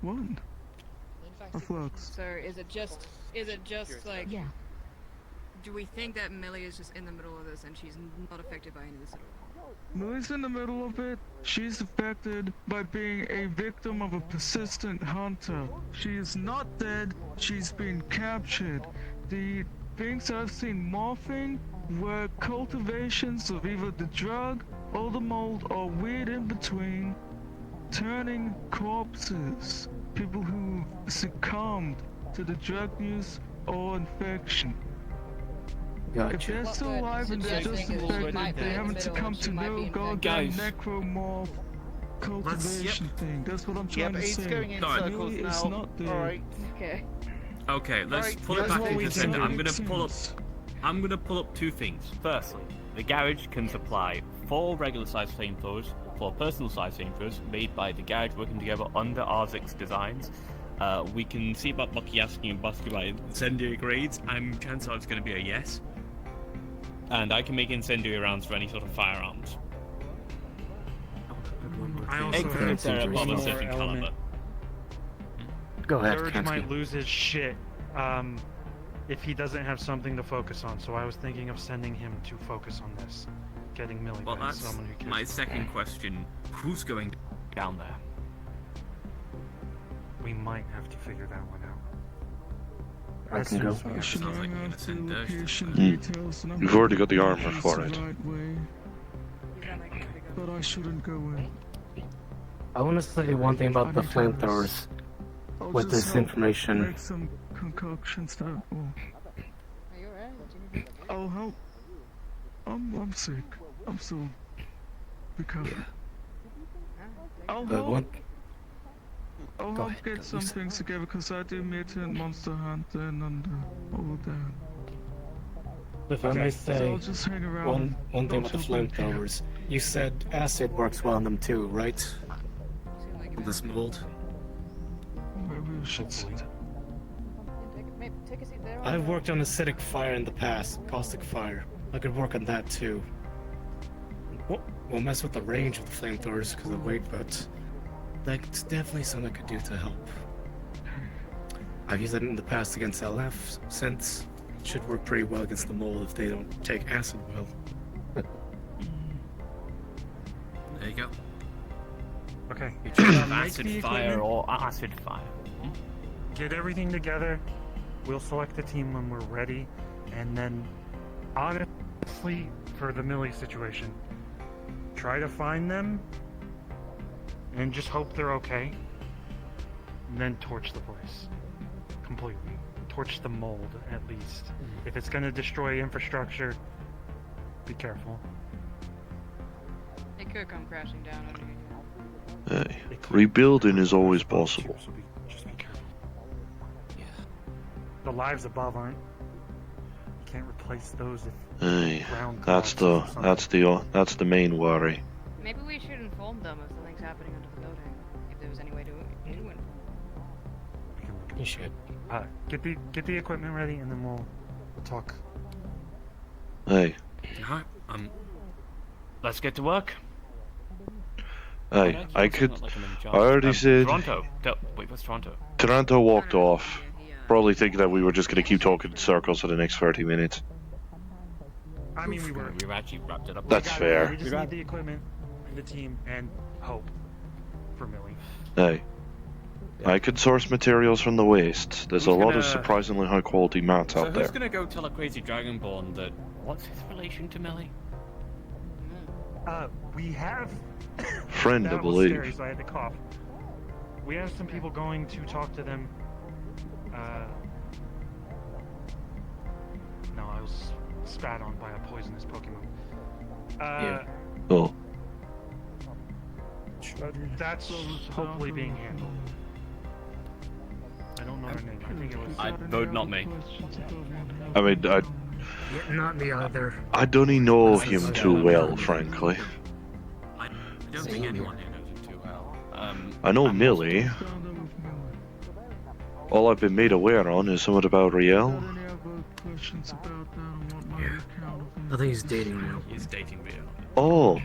What? A flux. So is it just like? Yeah. Do we think that Millie is just in the middle of this and she's not affected by any of this at all? Millie's in the middle of it. She's affected by being a victim of a persistent hunter. She is not dead. She's been captured. The things I've seen morphing were cultivations of either the drug or the mold or weird in between, turning corpses. People who succumbed to the drug use or infection. If they're still alive and they're just infected, they haven't succumbed to no goddamn necromorph cultivation thing. That's what I'm trying to say. going in Alright. circles Millie is now. not dead. Alright. Okay. Okay, let's Alright, pull it that's back what into we the can center. do. I'm gonna pull up two things. Firstly, the garage can supply 4 regular-sized flamethrowers, 4 personal-sized flamethrowers made by the garage working together under Arzik's designs. We can see about Bucky asking and Bucky about incendiary grades. Chances are it's going to be a yes. And I can make incendiary rounds for any sort of firearms. I also Except have they're one above a more certain element. caliber. Go ahead, Surge Kansky. might lose his shit if he doesn't have something to focus on. So I was thinking of sending him to focus on this, getting Millie Well, back, that's someone who cares. my second question. Who's going down there? We might have to figure that one out. I As can soon go. as we get Sounds like some- you're gonna send Dirk. Location details, and I'm You've already got the hoping armor it's for the it. right way. But I shouldn't go in. I want to say one thing about the flamethrowers. I'll With just this help information, Make some concoctions that will. Are you alright? I'll help. I'm sick. I'm still recovering. I'll but help. one, I'll Go help ahead, get go, some Lisa. things together because I do mutant monster hunting and all that. if I may So say, I'll just hang around. one thing about the flamethrowers. You said acid works well on them too, right? With this mold. Maybe we should sit. Take a seat there. I've worked on acidic fire in the past, caustic fire. I could work on that too. We'll mess with the range of the flamethrowers because of weight, but that's definitely something I could do to help. I've used that in the past against LF, since it should work pretty well against the mold if they don't take acid well. There you go. Okay. You choose Make acid the fire equipment. or acid fire. Get everything together. We'll select a team when we're ready, and then, honestly, for the Millie situation, try to find them and just hope they're okay. And then torch the place completely. Torch the mold, at least. If it's gonna destroy infrastructure, be careful. It could come crashing down on you. Hey, rebuilding is always possible. Just be careful. Yeah. The lives above aren't. You can't replace those if Hey, ground that's the main worry. Maybe we should inform them if something's happening under the building. If there was any way to inform. You should. Get the equipment ready, and then we'll talk. Hey, Alright, let's get to work. hey, I already said. Toronto. Wait, what's Toronto? Toronto walked off, probably thinking that we were just going to keep talking in circles for the next 30 minutes. I mean, we've actually wrapped it up. That's fair. We just need the equipment, the team, and hope for Millie. Hey, I could source materials from the waste. There's a lot of surprisingly high quality mats So out there. who's gonna go tell a crazy dragonborn that? What's his relation to Millie? We have. Friend, I That was believe. scary, so I had to cough. We have some people going to talk to them. No, I was spat on by a poisonous Pokemon. Oh. That's hopefully being handled. I don't know her name. I think it was. I vote not me. I mean, Not me either. I don't even know him too well, frankly. I don't think anyone here knows him too well. I know Millie. All I've been made aware on is something about Riel. I think he's dating now. He's dating Riel. Oh,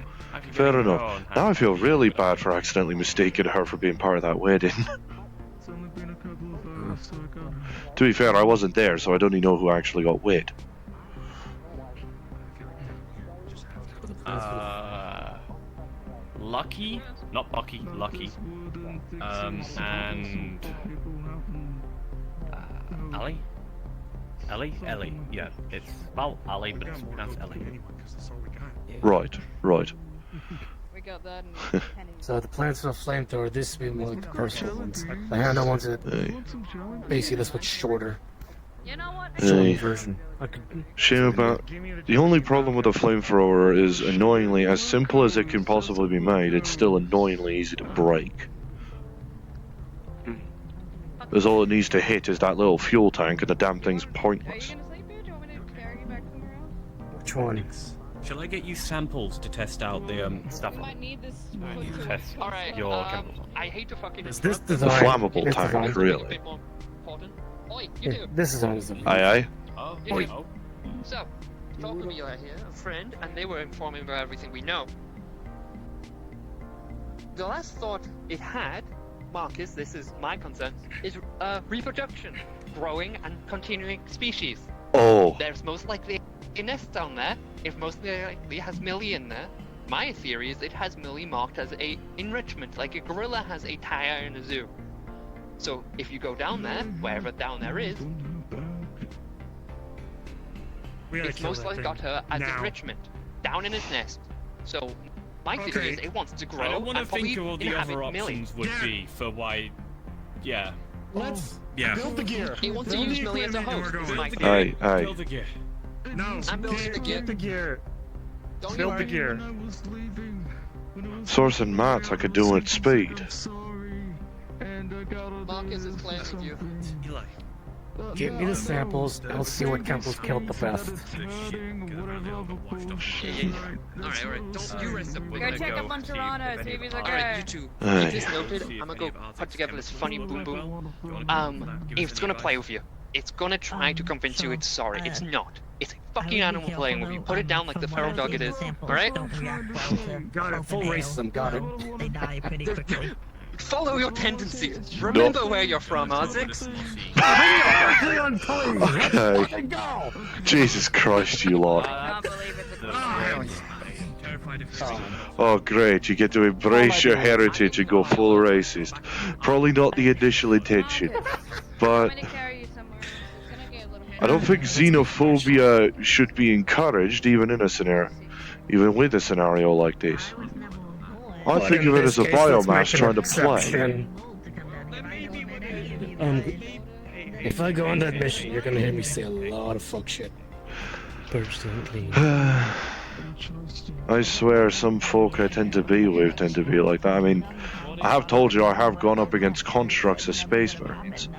fair her enough. on Now I feel really bad for accidentally mistaking her for being part of that wedding. To be fair, I wasn't there, so I don't even know who actually got wed. Lucky? Not Bucky, Lucky. And... Ali? Ellie? Yeah, it's spelled Ali, but it's pronounced Ellie. Right. We got that. So the plans for the flamethrower, this would be more like the personal ones. The Hannah wants it. Basically, this one's shorter. You know what? Hey, Version. shame about... The only problem with a flamethrower is annoyingly, as simple as it can possibly be made, it's still annoyingly easy to break. Because all it needs to hit is that little fuel tank and the damn thing's pointless. Which one? Shall I get you samples to test out the stuff? Might need this. Test Alright, your chemicals. I hate to fucking Is this interrupt, The design? flammable This tank, design? really. Important. Oi, you two. This design is the Aye. Oh, You Oi. two. So, talk with me right here, a friend, and they were informing about everything we know. The last thought it had, Marcus, this is my concern, is reproduction, growing and continuing species. Oh. There's most likely a nest down there. If most likely it has Millie in there, my theory is it has Millie marked as a enrichment, like a gorilla has a tiger in a zoo. So if you go down there, wherever down there is, it's most likely got her as enrichment, down in its nest. So my theory is it wants to grow I don't want to and probably think of all the inhabit other Millie. options would be for why... Yeah. Let's build the gear. It wants to use Millie as a host. Is my Build theory. Aye. Build the gear. No, I'm building the gear. Get the gear. Don't you Build the worry. gear. Sourcing mats I could do at speed. Marcus is playing with you. Eli. Give me the samples, and I'll see what chemicals killed the best. Alright. Don't you rest up with Go it. check up on Toronto, see if he's okay. Alright, you two. Aye. Keep this noted. I'm gonna go put together this funny boom boom. It's gonna play with you. It's gonna try to convince you it's sorry. It's not. It's a fucking animal playing with you. Put it down like the feral dog it is. Alright? Got it. Full racism. Got it. They die pretty quickly. Follow your tendencies. Remember where you're from, Ozix. Okay. Jesus Christ, you lot. Oh great, you get to embrace your heritage and go full racist. Probably not the initial intention, but I don't think xenophobia should be encouraged even in a scenario, even with a scenario like this. I think of it as a biomass trying to play. If I go on that mission, you're gonna hear me say a lot of fuck shit. Personally. I swear some folk I tend to be with tend to be like that. I mean, I have told you I have gone up against constructs of Space Marines.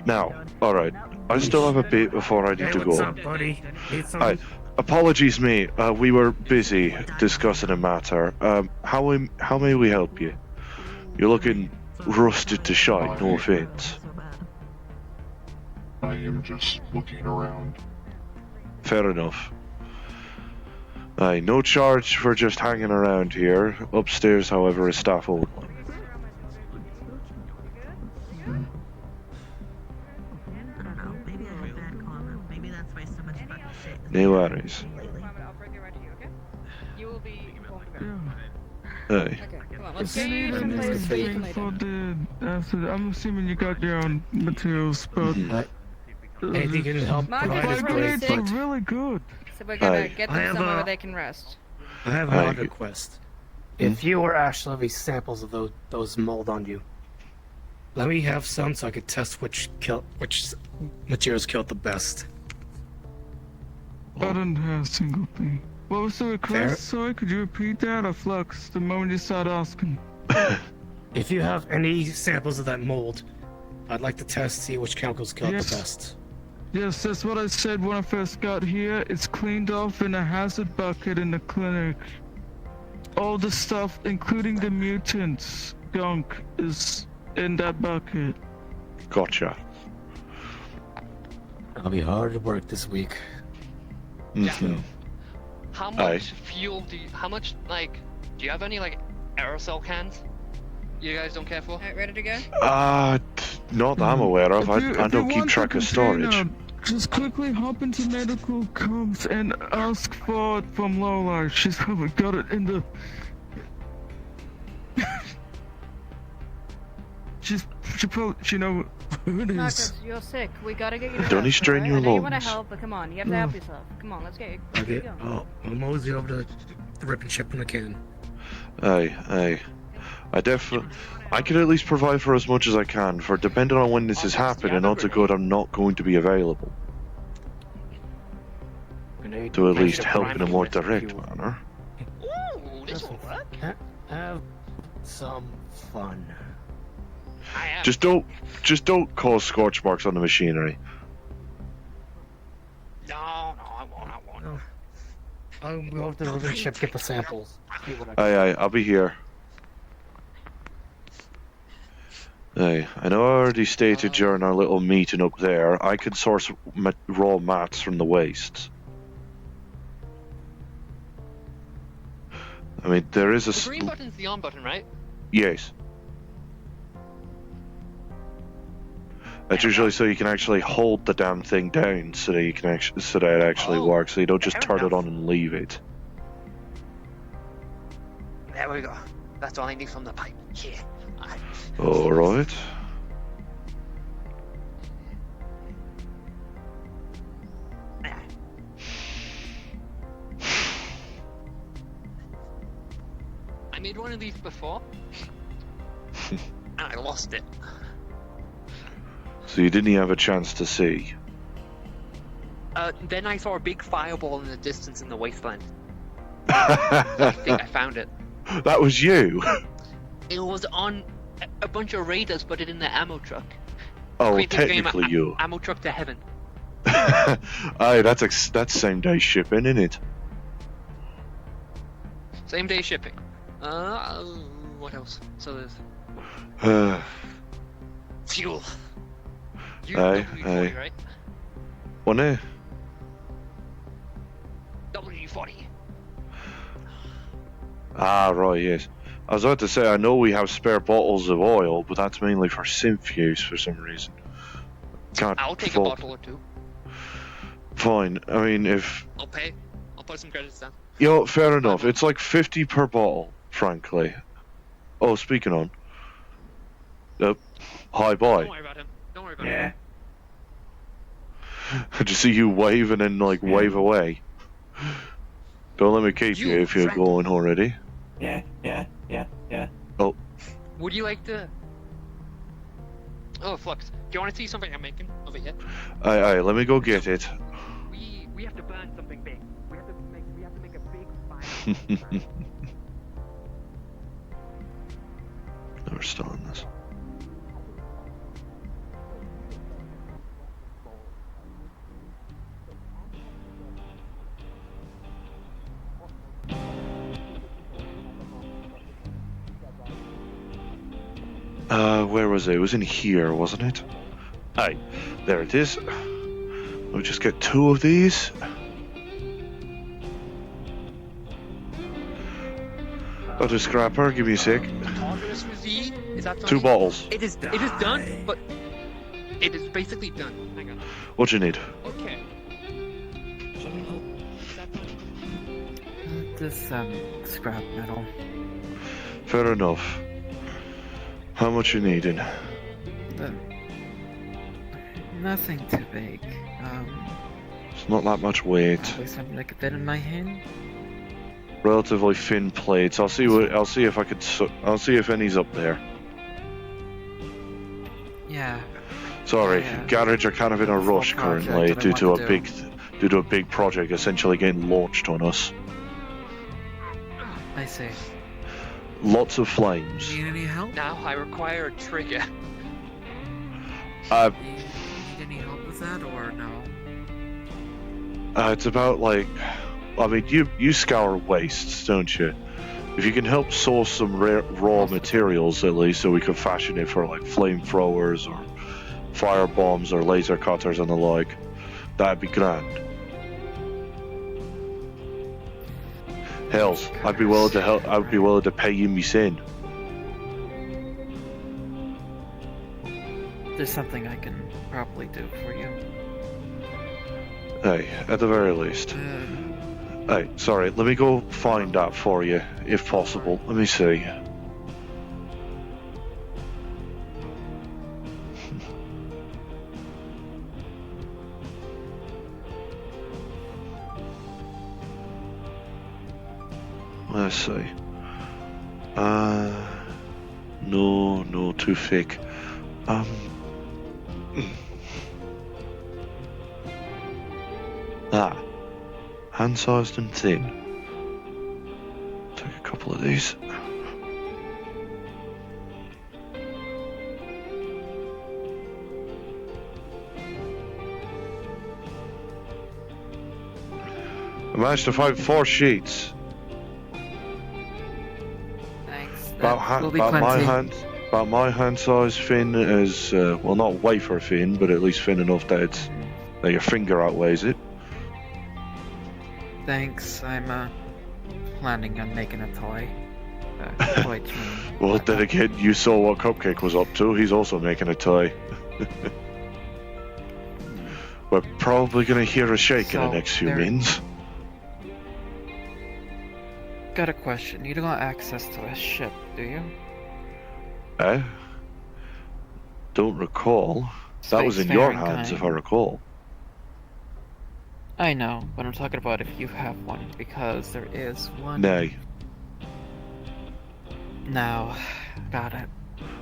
Now, alright, I still have a bit before I need to go. What's up, buddy? Need some... Hi. Apologies, mate. We were busy discussing a matter. How may we help you? You're looking rusted to shite, no offense. I am just looking around. Fair enough. Aye, no charge for just hanging around here. Upstairs, however, is staff only. No worries. You will be Aye. let's If you need anything for the acid, I'm assuming you got your own materials, but anything can help provide is great, grenades are but really good. So we're gonna Aye. get I them have somewhere a- where they can rest. I have Aye. another request. If you or Ashley have any samples of those mold on you, let me have some so I could test which materials killed the best. I didn't have a single thing. What was the request? Sorry, could you repeat that? I fluxed the moment you started asking. If you have any samples of that mold, I'd like to test see which chemicals killed Yes. the best. Yes, that's what I said when I first got here. It's cleaned off in a hazard bucket in the clinic. All the stuff, including the mutants, gunk, is in that bucket. Gotcha. I'll be hard at work this week. Mm-hmm. How much fuel do you, how much, like, do you have any, like, aerosol cans you guys don't care for? Alright, ready to go? Not that I'm aware of. If I you don't keep want the track of storage. container, just quickly hop into medical comms and ask for it from Lola. She's probably got it in the... she know who it is. Marcus, you're sick. We gotta get you to Don't rest, strain alright? your I know you wanna lungs. help, but come on, you have to help yourself. Come on, let's get you. Okay, I'll mosey over to the rip and ship when I can. Aye. I can at least provide for as much as I can, for depending on when this is happening, odds are good I'm not going to be available. To at least help in a more direct manner. Ooh, this will work. Have some fun. Just don't cause scorch marks on the machinery. No, I won't. I'll go over to the rip and ship, get the samples. See what I Aye, I'll be here. Aye, I know I already stated during our little meeting up there, I could source raw mats from the wastes. I mean, there is a... The green button's the on button, right? Yes. That's usually so you can actually hold the damn thing down so that you can so that it actually works, so you don't just turn it on and leave it. There we go. That's all I need from the pipe. Yeah. Alright. I made one of these before, and I lost it. So you didn't have a chance to see. Then I saw a big fireball in the distance in the wasteland. I think I found it. That was you? It was on a bunch of raiders, put it in the ammo truck. Oh, Create this game, technically you. Ammo truck to heaven. Aye, that's same day shipping, isn't it? Same day shipping. What else? So there's fuel. You Aye, W40, aye. right? Wasn't it? W40. Ah, right, yes. I was about to say, I know we have spare bottles of oil, but that's mainly for synth use for some reason. Can't I'll take fault- a bottle or two. Fine. I mean, if... I'll pay. I'll put some credits down. You know, fair enough. It's like 50 per bottle, frankly. Oh, speaking on. Hi, boy. Don't worry about him. Don't worry about him. I just see you wave and then, like, wave away. Don't let me keep you if you're going already. Yeah. Yeah. Oh. Would you like to? Oh, Flux. Do you want to see something I'm making of it yet? Aye, let me go get it. We have to burn something big. We have to make a big fire. We're still in this. Where was it? It was in here, wasn't it? Aye, there it is. We'll just get 2 of these. Got a scrapper, give me a sec. Autonomous Rizzi? Is that done? 2 bottles. It is done, but it is basically done. Hang on. What you need? Okay. This scrap metal. Fair enough. How much you needing? Nothing too big. It's not that much weight. Probably something that could fit in my hand. Relatively thin plates. I'll see if I could. I'll see if any's up there. Yeah. Sorry, Garage are kind of in a rush project currently that I due to want a to big project essentially getting launched on us. I see. Lots of flames. Need any help? Now I require a trigger. Need any help with that or no? It's about like, I mean, you scour wastes, don't you? If you can help source some raw materials at least, so we can fashion it for like flamethrowers or fire bombs or laser cutters and the like, that'd be grand. Hells, I'd be willing to help. I'd be willing to pay you me sin. There's something I can probably do for you. Hey, at the very least. Hey, sorry, let me go find that for you, if possible. Let me see. Let's see. No, too thick. Hand-sized and thin. Take a couple of these. I managed to find 4 sheets. Thanks. About my hand size thin is well, not wafer thin, but at least thin enough that that your finger outweighs it. Thanks. I'm planning on making a toy. Quite Well, then again, you saw what Cupcake was up to. He's also making a toy. We're probably going to hear a shake in the next few minutes. Got a question. You don't got access to a ship, do you? Don't recall. That was in your hands, if I recall. I know, but I'm talking about if you have one, because there is one. Nay. No, got it.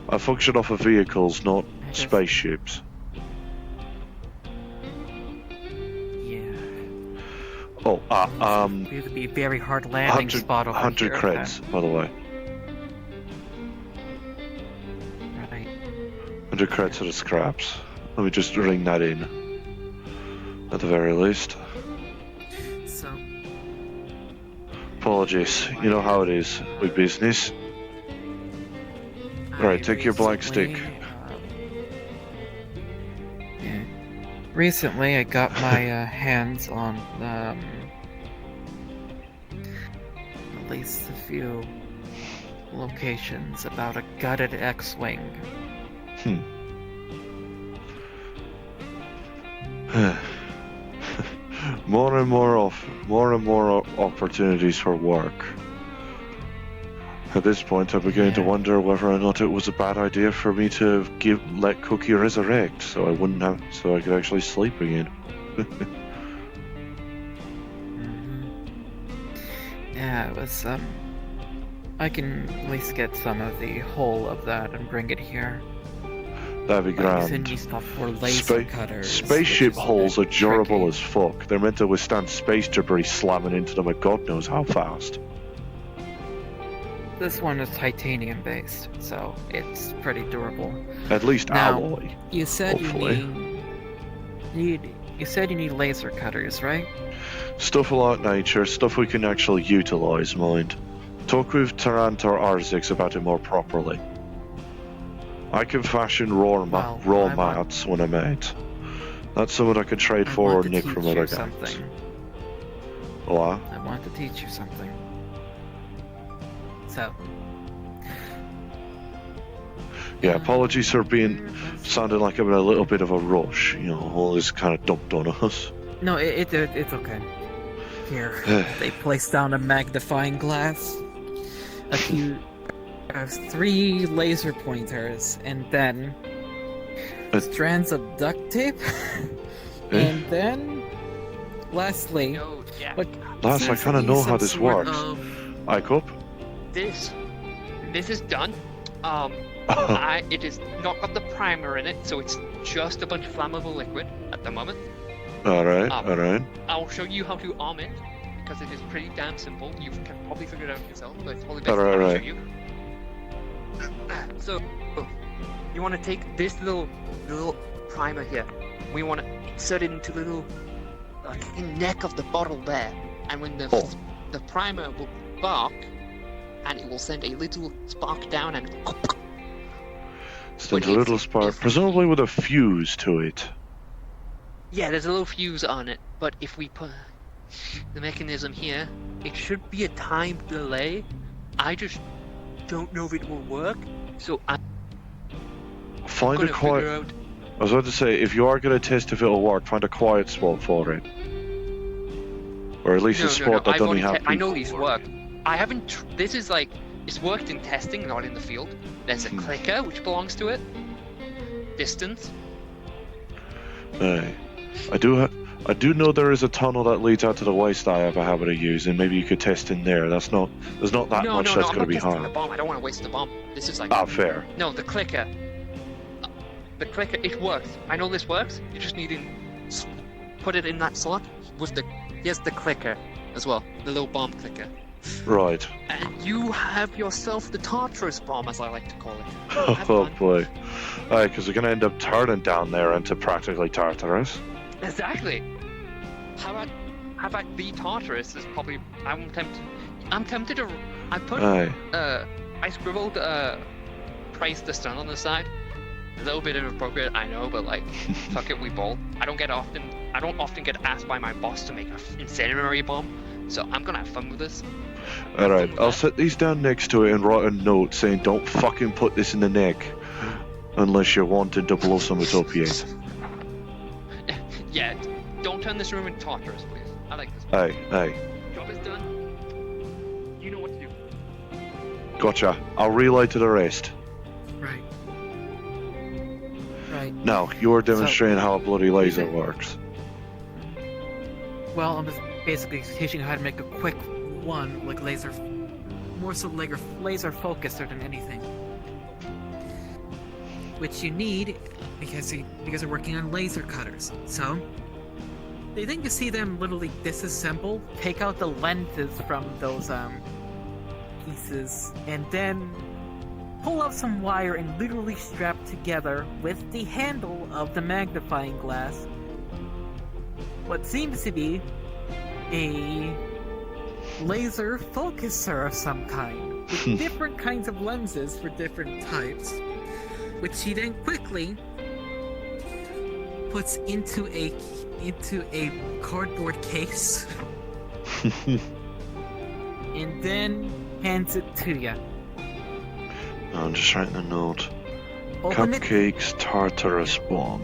I function off of vehicles, not spaceships. Yeah. Oh, It would be a very hard landing spot over 100 here. creds, by the way. Right. 100 creds for the scraps. Let me just ring that in. At the very least. So. Apologies. You know how it is with business. Alright, take your black stick. Yeah. Recently, I got my hands on at least a few locations about a gutted X-wing. More and more opportunities for work. At this point, I'm beginning to wonder whether or not it was a bad idea for me to let Cookie resurrect, so I could actually sleep again. Yeah, it was I can at least get some of the whole of that and bring it here. That'd be I can send grand. you stuff for laser cutters. Spaceship which is hulls are durable tricky. as fuck. They're meant to withstand space debris slamming into them at God knows how fast. This one is titanium based, so it's pretty durable. At least Now, alloy. You said hopefully. you said you need laser cutters, right? Stuff of that nature, stuff we can actually utilise, mind. Talk with Tarantor Arzix about it more properly. I can fashion raw mats when I'm out. That's something I can trade for or want to nick teach from you other guys. something. What? I want to teach you something. So, Yeah, apologies for sounding like I'm in a little bit of a rush. You know, all this kind of dumped on us. no, it's okay. Here, they place down a magnifying glass, a few, 3 laser pointers, and then strands of duct tape, and then, lastly, what Lass, I seems to kind of be know some how this sort works. of- Ike up? This is done. It is not got the primer in it, so it's just a bunch of flammable liquid at the moment. Alright, alright. I'll show you how to arm it, because it is pretty damn simple. You can probably figure it out yourself, but it's probably best if I Alright. show you. So, you want to take this little primer here. We want to insert it into the little neck of the bottle there, and when the primer will spark, and it will send a little spark down, and Send a little spark, presumably with a fuse to it. yeah, there's a little fuse on it. But if we put the mechanism here, it should be a time delay. I just don't know if it will work, so I'm Find a gonna figure quiet. out. I was about to say, if you are going to test if it'll work, find a quiet spot for it. Or at least a spot that I've doesn't only have I know people. these work. I haven't. This is like it's worked in testing, not in the field. There's a clicker which belongs to it. Distance. Aye. I do know there is a tunnel that leads out to the waste I have a habit of using. Maybe you could test in there. There's not that No, much no, that's I'm going to not be testing the hard. bomb. I don't want to waste the bomb. This is like. Ah, fair. No, the clicker. The clicker, it works. I know this works. You just need to put it in that slot with the. Here's the clicker as well, the little bomb clicker. Right. And you have yourself the Tartarus bomb, as I like to call it. Oh boy. Aye, because we're going to end up turning down there into practically Tartarus. Exactly. How about the Tartarus is probably. I'm tempted to. I put. Aye. I scribbled price the stun on the side. A little bit inappropriate, I know, but like, fuck it, we bowl. I don't often get asked by my boss to make an incendiary bomb, so I'm gonna have fun with this. Alright, I'll set these down next to it and write a note saying don't fucking put this in the neck. Unless you're wanting to blow something up yet. Yeah, don't turn this room into Tartarus, please. I like this. Aye. Job is done. You know what to do. Gotcha. I'll relay to the rest. Right. Now, you're demonstrating how a bloody laser works. Well, I'm just basically teaching you how to make a quick one, like laser, more so laser focuser than anything. Which you need because you're working on laser cutters. So, you think you see them literally disassemble, take out the lenses from those pieces, and then pull out some wire and literally strap together with the handle of the magnifying glass what seems to be a laser focuser of some kind, with different kinds of lenses for different types, which she then quickly puts into a cardboard case and then hands it to you. I'm just writing a note. Open it. Cupcakes, Tartarus bomb.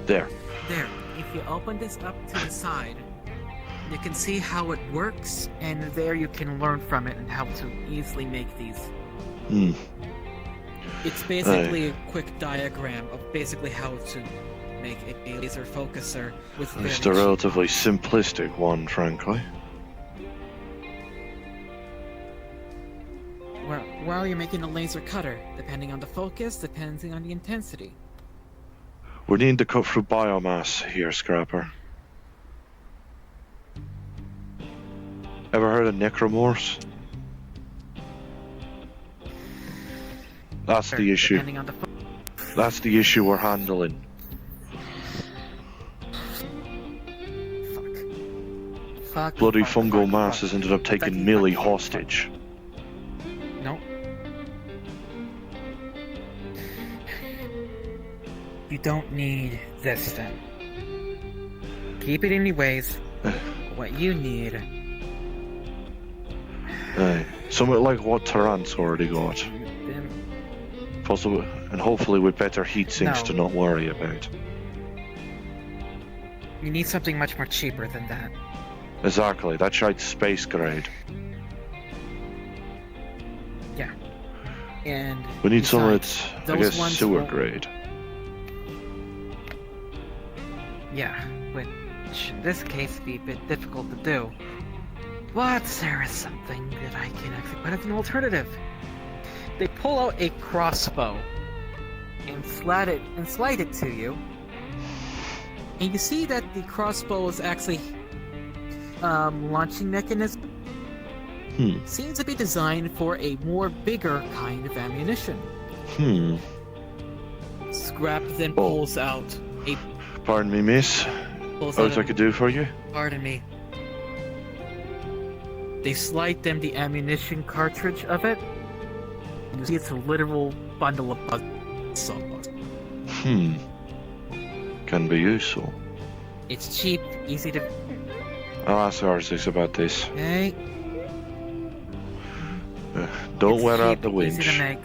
There. There, if you open this up to the side, you can see how it works, and there you can learn from it and how to easily make these. It's basically a quick diagram of basically how to make a laser focuser with It's a relatively simplistic one, frankly. while you're making a laser cutter, depending on the focus, depending on the intensity. We need to cut through biomass here, Scrapper. Ever heard of necromorphs? That's the issue. Depending on the That's the issue we're handling. Bloody fungal masses ended up taking Millie hostage. No. You don't need this then. Keep it anyways. What you need. Aye. Something like what Terrance already got. Possibly, and hopefully with better heat sinks to not worry about. You need something much more cheaper than that. Exactly, that shite's space grade. Yeah. And We need some of besides, its, I those guess, ones sewer won't- grade. Yeah, which in this case would be a bit difficult to do. But there is something that I can actually put as an alternative. They pull out a crossbow and slide it to you. And you see that the crossbow is actually launching mechanism seems to be designed for a more bigger kind of ammunition. Scrap then pulls out a Pardon me, miss. Pulls What out I could do for you? Pardon me. They slide them the ammunition cartridge of it. You see it's a literal bundle of sawdust. Can be useful. It's cheap, easy to... I'll ask R6 about this. Okay. Don't It's wear out cheap, the winch. easy to make.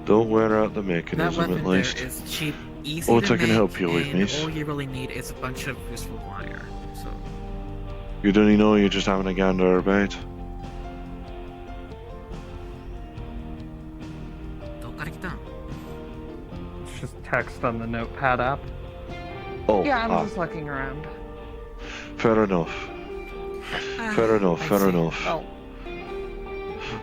Don't wear out the That mechanism weapon at there least. is cheap, easy What to I can make, help you with, and miss? all you really need is a bunch of useful wire. So, You don't even know you're just having a gander about. don't gotta get down. It's just text on the notepad app. Oh, Yeah, I'm just looking around. Fair enough. Fair enough, fair enough. Oh.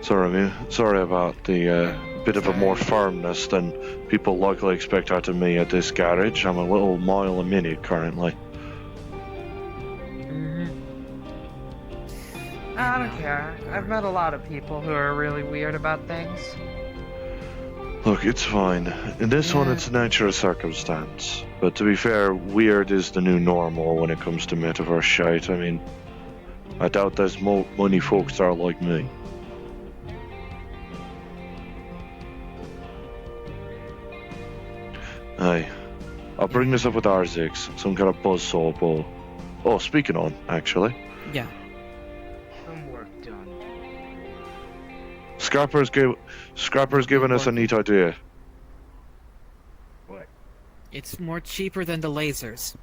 Sorry about the bit of a more firmness than people likely expect out of me at this garage. I'm a little mile a minute currently. I don't care. I've met a lot of people who are really weird about things. Look, it's fine. In this one, it's nature of circumstance. But to be fair, weird is the new normal when it comes to metaverse shite. I mean, I doubt there's many folks that are like me. Aye. I'll bring this up with R6, some kind of buzzsaw ball. Oh, speaking on, actually. Yeah. Homework done. Scrapper's given us a neat idea. It's more cheaper than the lasers.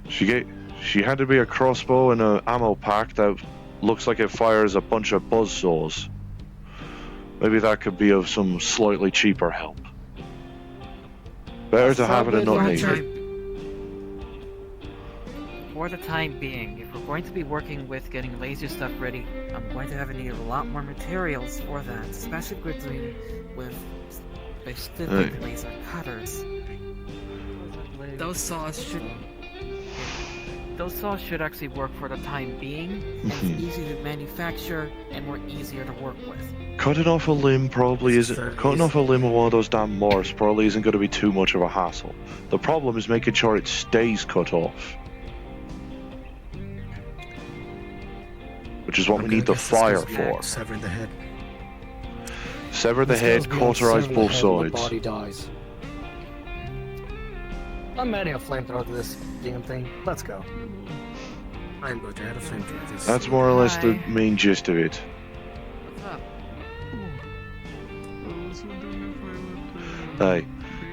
She had to be a crossbow and an ammo pack that looks like it fires a bunch of buzzsaws. Maybe that could be of some slightly cheaper help. Better to have it and not need it. For the time being, if we're going to be working with getting laser stuff ready, I'm going to have to need a lot more materials for that, especially quickly with specific laser cutters. Those saws should actually work for the time being, and it's easy to manufacture and more easier to work with. Cutting off a limb probably isn't. Cutting off a limb of one of those damn morphs probably isn't going to be too much of a hassle. The problem is making sure it stays cut off, which is what we need the fire for. Severing the head. Sever the head, cauterize both The sides. body dies. I'm adding a flamethrower to this damn thing. Let's go. I'm going to add a flamethrower to this. That's more or less the main gist of it. What's up? Aye.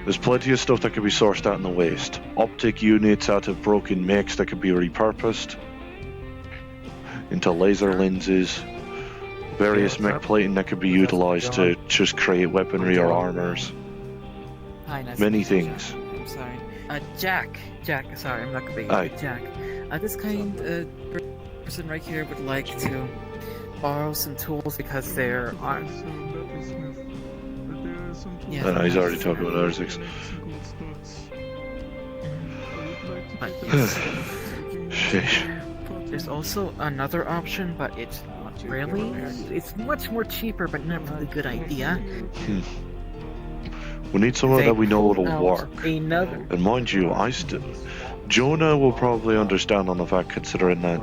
There's plenty of stuff that can be sourced out in the waste. Optic units out of broken mechs that could be repurposed into laser lenses. Various mech plating that could be utilized to just create weaponry or armors. Hi, nice Many to meet you, things. Jack. I'm sorry. Jack, sorry, I'm not gonna be Aye. Jack. This kind person right here would like to borrow some tools because there are. Yeah, He's already talking about R6. But yes. Sheesh. There's also another option, but it's not really. It's much more cheaper, but not really a good idea. We need someone that we know will pulled work. out another. And mind you, Jonah will probably understand on the fact, considering that,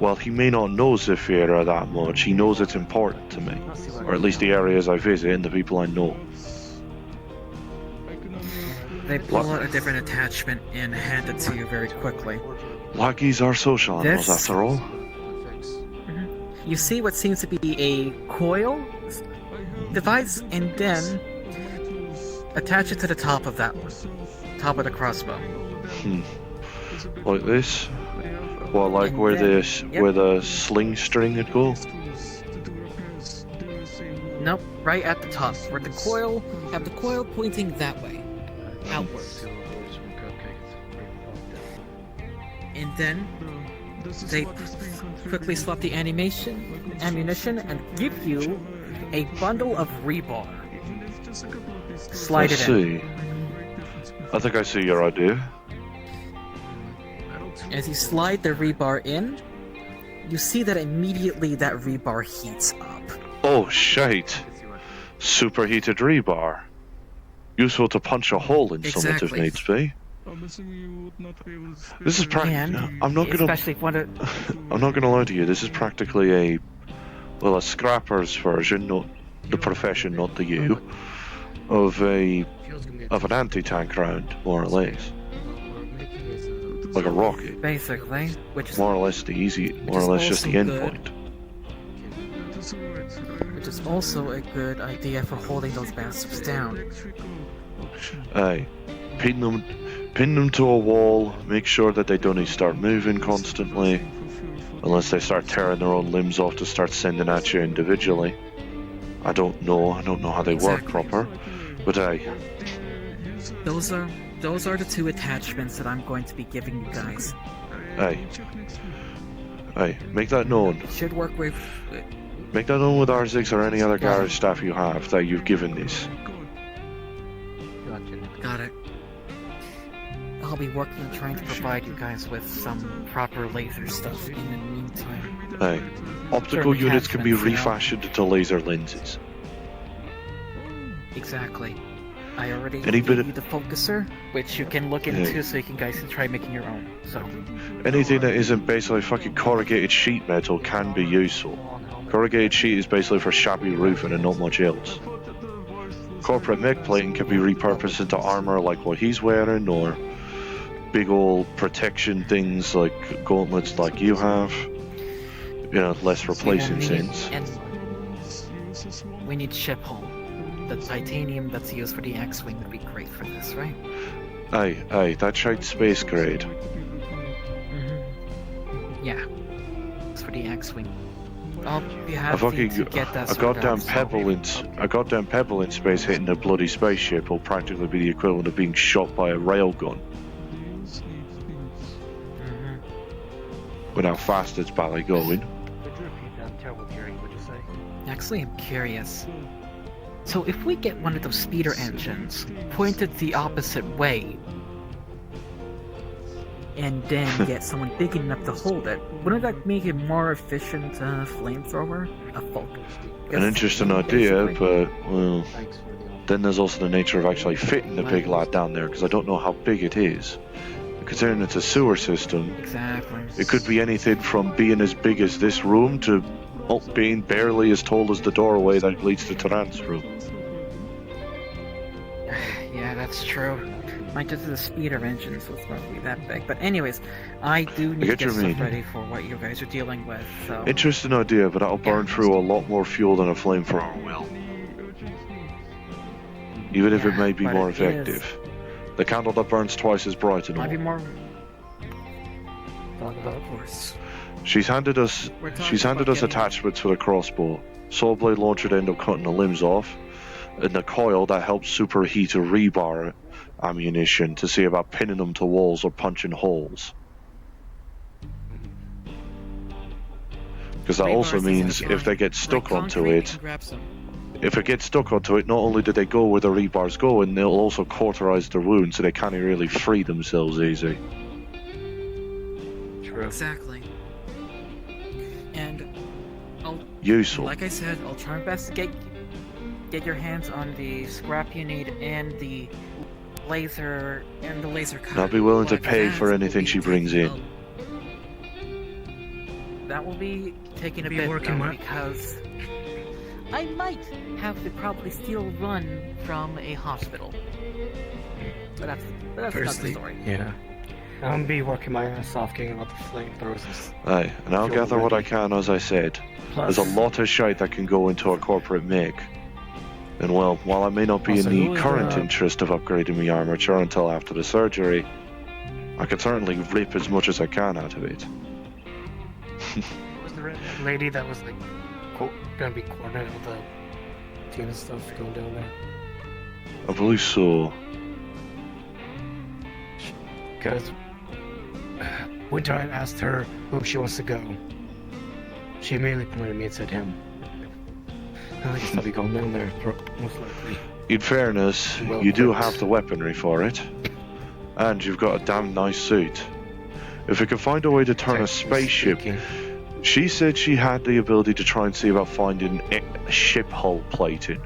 well, he may not know Zephyra that much, he knows it's important to me. Or at least the areas I visit and the people I know. They pull out a different attachment and hand it to you very quickly. Lackeys are social animals, This- after all. You see what seems to be a coil device, and then attach it to the top of that one. Top of the crossbow. Like this? Well, like And where then- where the sling string would go? Nope, right at the top, where the coil, have the coil pointing that way, outward. And then they quickly swap the ammunition and give you a bundle of rebar. Slide Let's it in. see. I think I see your idea. As you slide the rebar in, you see that immediately that rebar heats up. Oh, shite. Superheated rebar. Useful to punch a hole in something if Exactly. needs be. This is And I'm not gonna. especially if one of I'm not gonna lie to you. This is practically a scrapper's version, not the profession, not the you, of an anti-tank round, more or less, like a rocket. basically, which is More or less just the end also point. which is also a good idea for holding those bastards down. Aye, pin them to a wall. Make sure that they don't start moving constantly, unless they start tearing their own limbs off to start sending at you individually. I don't know how they work proper, but aye. Those are the two attachments that I'm going to be giving you guys. Aye. Make that known. It should work with. Make that known with R6 or any other garage staff you have that you've given this. Got it. I'll be working on trying to provide you guys with some proper laser stuff in the meantime. Aye. Optical Certain units can be attachments, you know. refashioned into laser lenses. Exactly. I already Any gave bit of- you the focuser, which you can look into so you can guys can try making your own. So Anything that isn't basically fucking corrugated sheet metal can be useful. Corrugated sheet is basically for shabby roofing and not much else. Corporate mech plating can be repurposed into armor like what he's wearing, or big old protection things like gauntlets like you have. You know, less replacing things. And we need ship hull. The titanium that's used for the X-wing would be great for this, right? Aye, that shite space grade. Yeah. It's for the X-wing. I'll be A happy fucking to get that a sorted goddamn out. pebble in space hitting a bloody spaceship will practically be the equivalent of being shot by a railgun. With how fast it's barely going. Actually, I'm curious. So if we get one of those speeder engines pointed the opposite way, and then get someone big enough to hold it, wouldn't that make it more efficient flamethrower? A folk. An interesting idea, but, well, then there's also the nature of actually fitting the big lad down there, because I don't know how big it is. Considering it's a sewer system, Exactly. it could be anything from being as big as this room to being barely as tall as the doorway that leads to Taran's room. Yeah, that's true. Might just be the speeder engine, so it's not really that big. But anyways, I do need to get get your stuff meaning. ready for what you guys are dealing with. So Interesting idea, but that'll burn through a lot more fuel than a flamethrower will. Even if it may be but more it is. effective. The candle that burns twice as bright and might be all. more. Of course. She's handed us We're talking attachments for the crossbow. Saw blade launcher to end up cutting the limbs off, and the coil that helps superheat a rebar ammunition to see about pinning them to walls or punching holes. Because that also means if they get stuck onto it, if it gets stuck onto it, not only do they go where the rebars go, and they'll also cauterize their wounds, so they can't really free themselves easy. True. Exactly. And I'll, Useful. like I said, I'll try my best to get your hands on the scrap you need and the laser cutter. I'll be willing to Like pay that for anything she brings in. That will be taking a Be bit working though, on- because I might have to probably steal run from a hospital. But that's another Firstly, story. yeah. I'll be working my ass off getting out the flamethrowers. Aye, and I'll Feel gather what I ready. can, as I said. Plus- There's a lot of shite that can go into a corporate make. And well, while I may not be Also, in who the is current the- interest of upgrading my armature until after the surgery, I can certainly rip as much as I can out of it. Was the red lady that was like gonna be coordinating with the team and stuff going down there? I believe so. Because one time I asked her who she wants to go, she immediately pointed at me and said him. I guess I'll be going down there, most likely. In fairness, Well you do equipped. have the weaponry for it. And you've got a damn nice suit. If we can find a way to turn a spaceship... She said she had the ability to try and see about finding ship hull plating.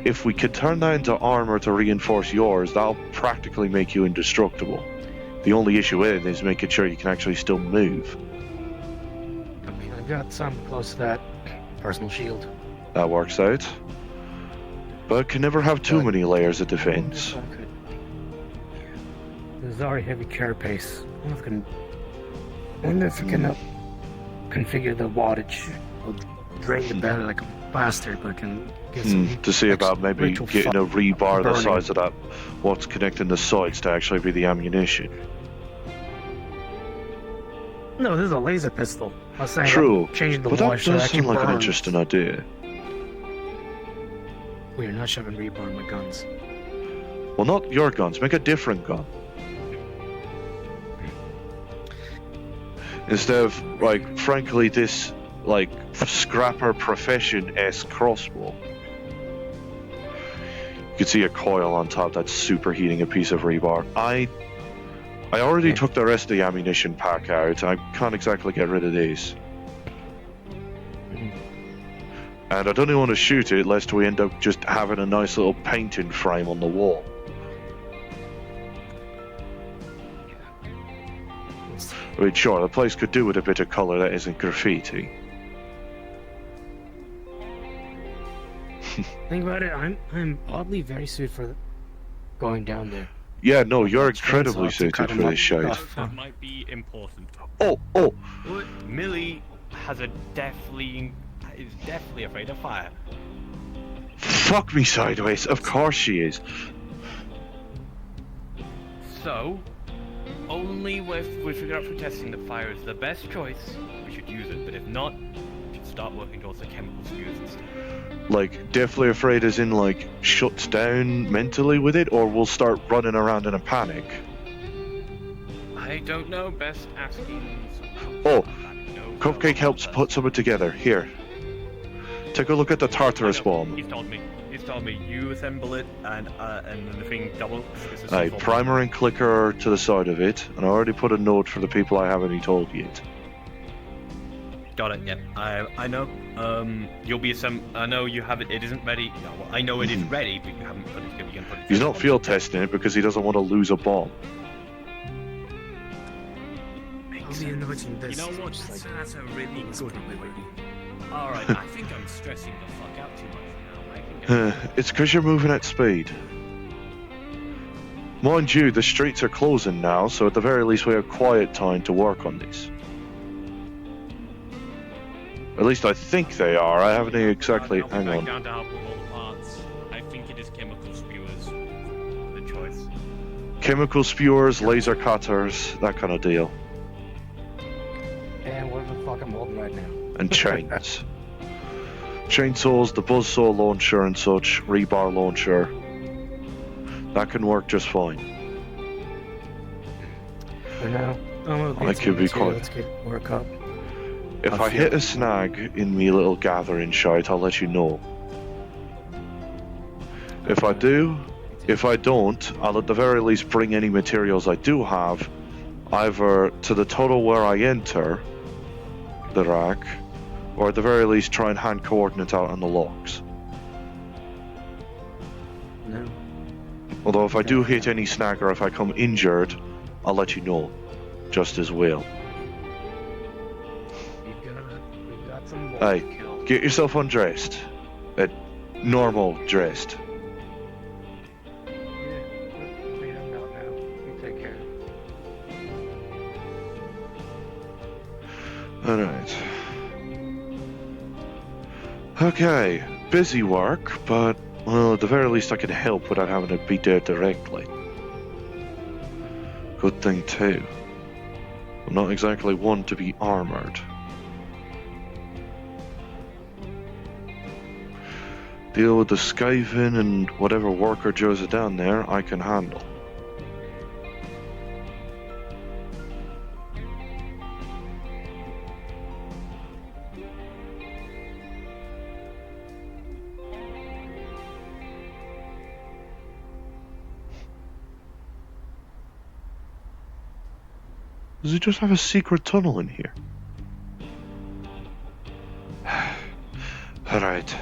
If we could turn that into armor to reinforce yours, that'll practically make you indestructible. The only issue with it is making sure you can actually still move. I mean, I've got some close to that personal shield. That works out. But can never have too many layers of defense. There's already heavy carapace. I wonder if I can configure the wattage. I'll drain the battery like a bastard, but I can get some To see about maybe ritual getting a rebar the burning. size of that, what's connecting the sides to actually be the ammunition. No, this is a laser pistol. I was saying True, changing the but that wattage so it does actually seem like an burns. interesting idea. We are not shoving rebar in my guns. Well, not your guns, make a different gun. Instead of, like, frankly, this, like, scrapper profession-esque crossbow. You can see a coil on top that's superheating a piece of rebar. I already took the rest of the ammunition pack out. I can't exactly get rid of these. And I don't even want to shoot it lest we end up just having a nice little painting frame on the wall. I mean, sure, the place could do with a bit of colour that isn't graffiti. Think about it, I'm oddly very suited for going down there. Yeah, no, you're Chainsaw incredibly to suited cut for 'em this shite. That might be important. Oh! Millie is definitely afraid of fire. Fuck me sideways, of course she is. So, only if we figure out for testing that fire is the best choice, we should use it. But if not, we should start working towards the chemical spears and stuff. Like, deathly afraid as in, like, shuts down mentally with it, or we'll start running around in a panic? I don't know. Best asking. Oh, Cupcake helps put something together. Here. Take a look at the Tartarus bomb. He's told me. You assemble it, and then the thing doubles. Aye, primer and clicker to the side of it, and I already put a note for the people I haven't told yet. Got it. Yeah, I know. You'll be I know you have it. It isn't ready. Yeah, well, I know it is ready, but you haven't put it. You're gonna put it. He's not field testing it because he doesn't want to lose a bomb. I'll be enjoying this. You know what? That's a really good point. Alright, I think I'm stressing the fuck out too much now. I think It's because you're moving at speed. Mind you, the streets are closing now, so at the very least we have quiet time to work on this. At least I think they are. I haven't exactly. Hang back on. down to help with all the parts. I think it is chemical spewers. The choice. Chemical spewers, laser cutters, that kind of deal. And what the fuck I'm holding right now? And chains. Chainsaws, the buzzsaw launcher and such, rebar launcher. That can work just fine. For now, I'm I could be quite. Let's get work up. If I hit a snag in me little gathering shite, I'll let you know. If I do, if I don't, I'll at the very least bring any materials I do have, either to the tunnel where I enter the rack, or at the very least try and hand coordinates out on the logs. No. Although if I do hit any snag or if I come injured, I'll let you know, just as well. We've got some more Hey, to kill. get yourself undressed. Normal dressed. We hang out now. You take care. Alright. Okay, busy work, but, well, at the very least I can help without having to be there directly. Good thing too. I'm not exactly one to be armoured. Deal with the skiving and whatever worker Joes are down there, I can handle. Does he just have a secret tunnel in here? Alright.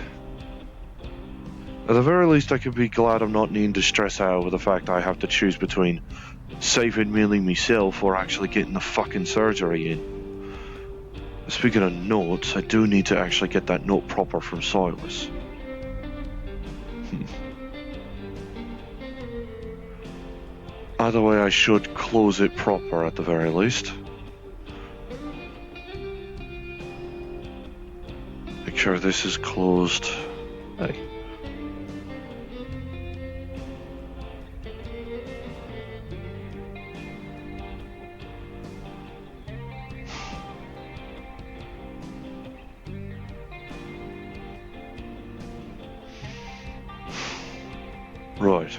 At the very least I could be glad I'm not needing to stress out with the fact I have to choose between saving Millie myself or actually getting the fucking surgery in. Speaking of notes, I do need to actually get that note proper from Silas. Either way, I should close it proper at the very least. Make sure this is closed. Hey. Right.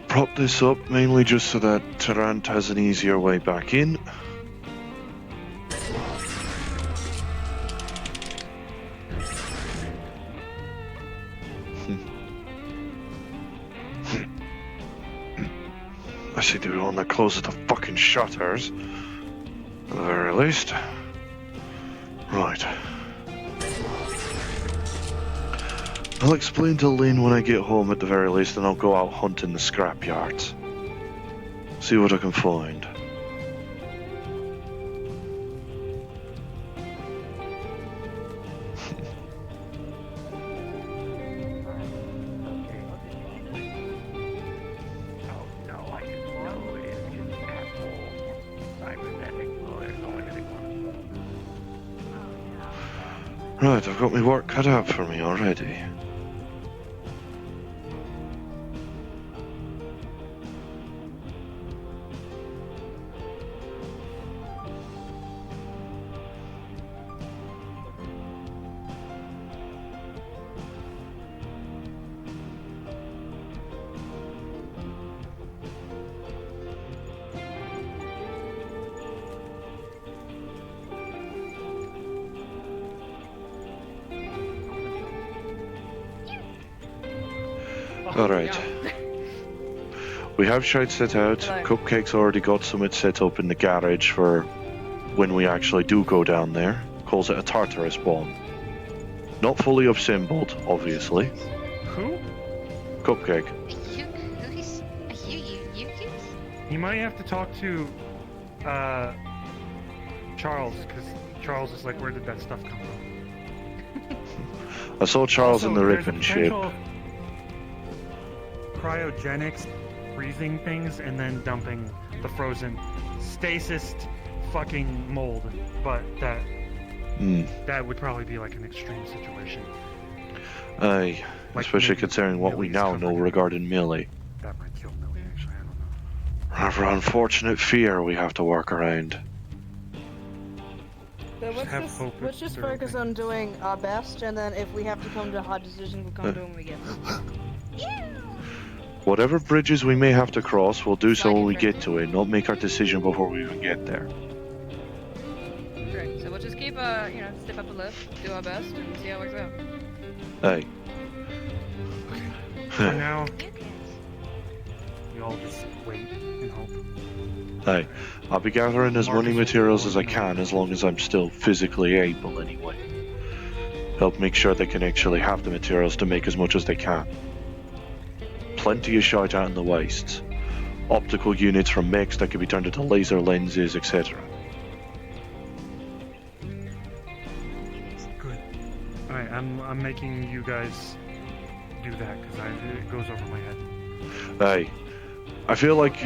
Prop this up mainly just so that Tarrant has an easier way back in. I see the one that closes the fucking shutters. At the very least. Right. I'll explain to Lynn when I get home at the very least, and I'll go out hunting the scrapyards. See what I can find. Right, I've got my work cut out for me already. Alright. We have shite set out. Cupcake's already got some set up in the garage for when we actually do go down there. Calls it a Tartarus bomb. Not fully assembled, obviously. Who? Cupcake. You might have to talk to Charles, because Charles is like, where did that stuff come from? I saw Charles Also, in the there's a ripping ship. potential cryogenics, freezing things, and then dumping the frozen stasis fucking mold. But that would probably be like an extreme situation. Aye, Like especially maybe considering what we now know regarding Millie. That might kill Millie, actually, I don't know. Rather unfortunate fear we have to work around. So let's just focus on doing our best, and then if we have to come to a hard decision, we'll come to when we get there. Whatever bridges we may have to cross, we'll do so when we get to it, not make our decision before we even get there. Great. So we'll just keep, step up the lift, do our best, and see how it works out. Hey. For now, we all just wait and hope. Hey, I'll be gathering as many materials as I can as long as I'm still physically able anyway. Help make sure they can actually have the materials to make as much as they can. Plenty of shite out in the wastes. Optical units from mechs that can be turned into laser lenses, etc. Good. Alright, I'm making you guys do that, because it goes over my head. Hey, I feel like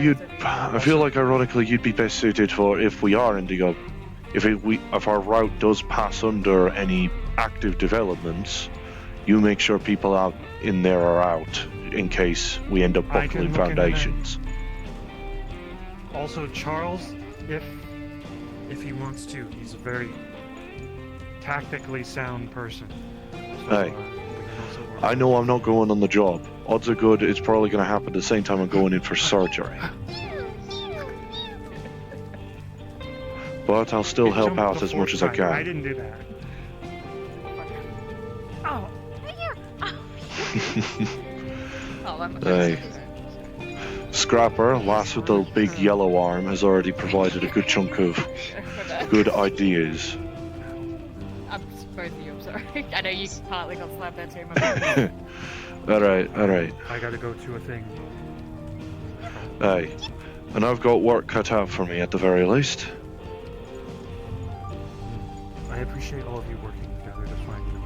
ironically you'd be best suited for if we are Indigo. If our route does pass under any active developments, you make sure people out in there are out in case we end up buckling foundations. Also, Charles, if he wants to, he's a very tactically sound person. So, Hey, I know I'm not going on the job. Odds are good it's probably going to happen the same time I'm going in for surgery. But I'll still help out as much as I can. I didn't do that. Oh, here. Hey. Scrapper, last with the big yellow arm, has already provided a good chunk of good ideas. I'm both of you, I'm sorry. I know you partly got slapped that too. Alright. I gotta go to a thing. Hey, and I've got work cut out for me at the very least. I appreciate all of you working together to find me.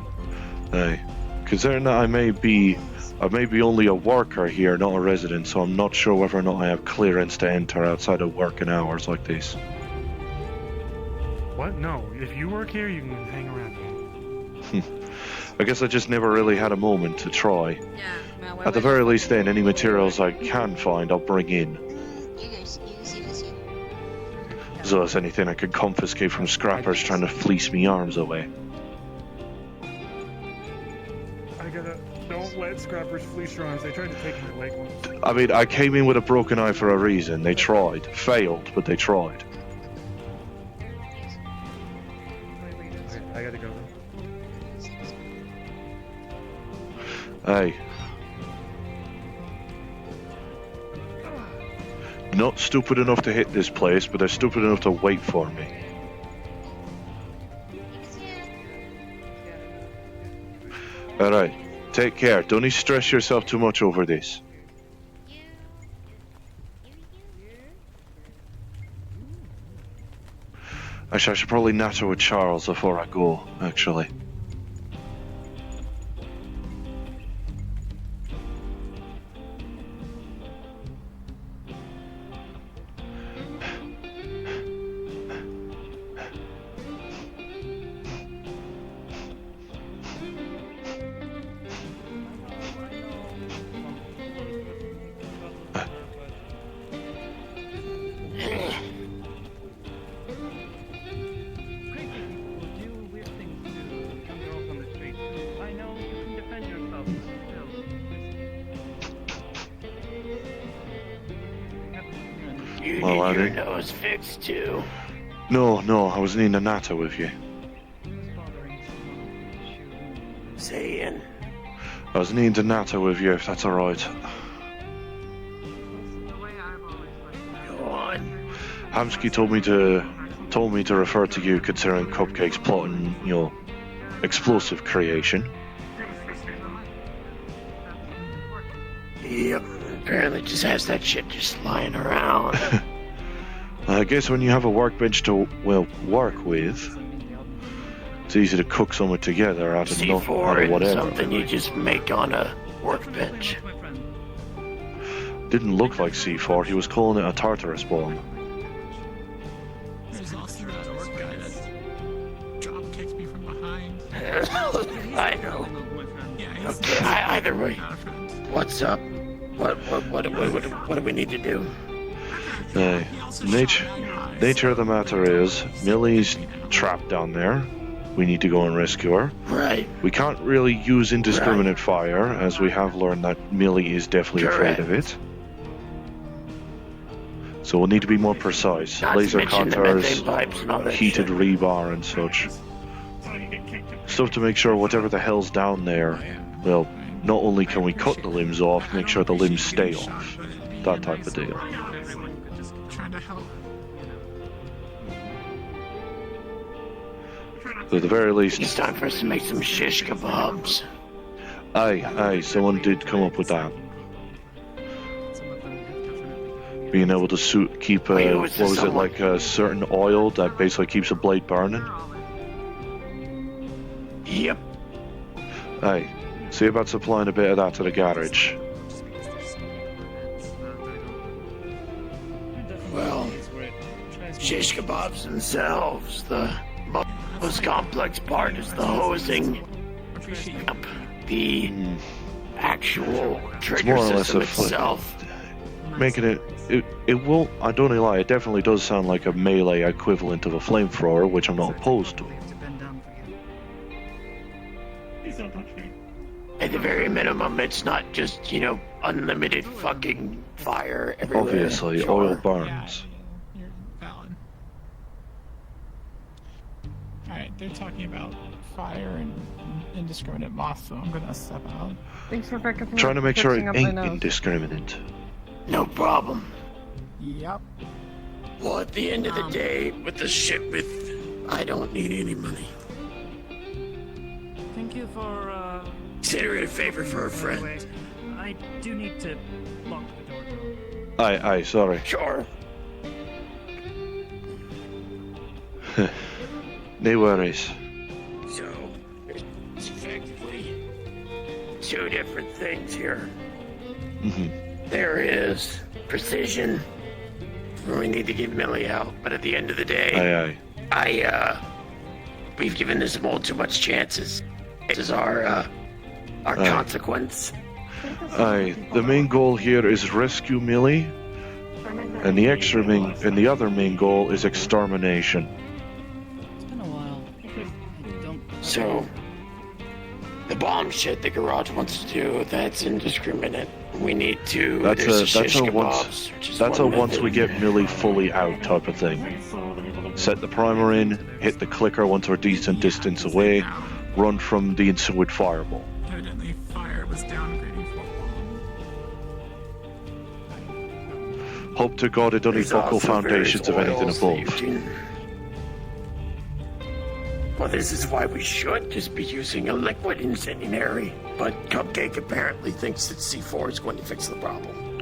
Hey, considering that I may be only a worker here, not a resident, so I'm not sure whether or not I have clearance to enter outside of working hours like this. What? No. If you work here, you can hang around here. I guess I just never really had a moment to try. At the very least then, any materials I can find, I'll bring in. As well as anything I could confiscate from scrappers trying to fleece me arms away. Don't let scrappers fleece your arms. They tried to take me away once. I mean, I came in with a broken eye for a reason. They tried. Failed, but they tried. Okay, I gotta go. Hey. Not stupid enough to hit this place, but they're stupid enough to wait for me. Alright, take care. Don't need to stress yourself too much over this. Actually, I should probably natter with Charles before I go, actually. You Well, I need your didn't- nose fixed too. No, I was needing a natter with you. Saying. I was needing to natter with you, if that's alright. Go on. Hamsky told me to refer to you considering Cupcake's plotting, explosive creation. Yep. Apparently just has that shit just lying around. I guess when you have a workbench to, work with, it's easy to cook something together out of nothing, C4 out of and whatever. something you just make on a workbench. Didn't look like C4, he was calling it a Tartarus bomb. There's also that orc guy that drop kicked me from behind. I know. Yeah, Okay, either way. What's up? What do we need to do? Nature of the matter is, Millie's trapped down there. we need to go and rescue her. Right. We can't really use indiscriminate fire, as we have learned that Millie is definitely afraid of it. So we'll need to be more precise. Not to Laser mention the cutters, methane pipes and all that heated shit. rebar and such. Stuff to make sure whatever the hell's down there, well, not only can we cut the limbs off, make sure the limbs stay off. That type of deal. Trying to help. So at the very least... It's time for us to make some shish kebabs. Aye, someone did come up with that. Being able to keep Wait, what was was this it, someone? like a certain oil that basically keeps a blade burning? Yep. Aye. See about supplying a bit of that to the garage. Well, shish kebabs themselves, the most complex part is the hosing. Yep. The actual It's trigger more or less system a itself. making it will, I don't really lie, it definitely does sound like a melee equivalent of a flamethrower, which I'm not opposed to. At the very minimum, it's not just, you know, unlimited fucking fire everywhere. Obviously, Sure. oil burns. You're valid. Alright, they're talking about fire and indiscriminate moth, so I'm gonna step out. Thanks for picking Trying to make sure fixing it up my ain't nose. indiscriminate. No problem. Yep. Well, at the end of the day, with the shit I don't need any money. Thank you for, Consider it a favor for a friend. Wait, I do need to lock the door. Aye, sorry. Sure. No worries. So, it's effectively two different things here. There is precision. We need to get Millie out, but at the end of the day, we've given this mold too much chances. This is our consequence. Aye, the main goal here is rescue Millie, and the other main goal is extermination. So, the bomb shit the garage wants to do, that's indiscriminate. We need to. That's there's a shish once kebabs, which is that's a one once we method. get Millie fully out type of thing. Set the primer in, hit the clicker once we're decent distance away, run from the ensuing fireball. Evidently, fire was downgrading for Hope to God it doesn't There's buckle also foundations of various anything oils that you above. can- Well, this is why we should just be using a liquid incendiary. But Cupcake apparently thinks that C4 is going to fix the problem.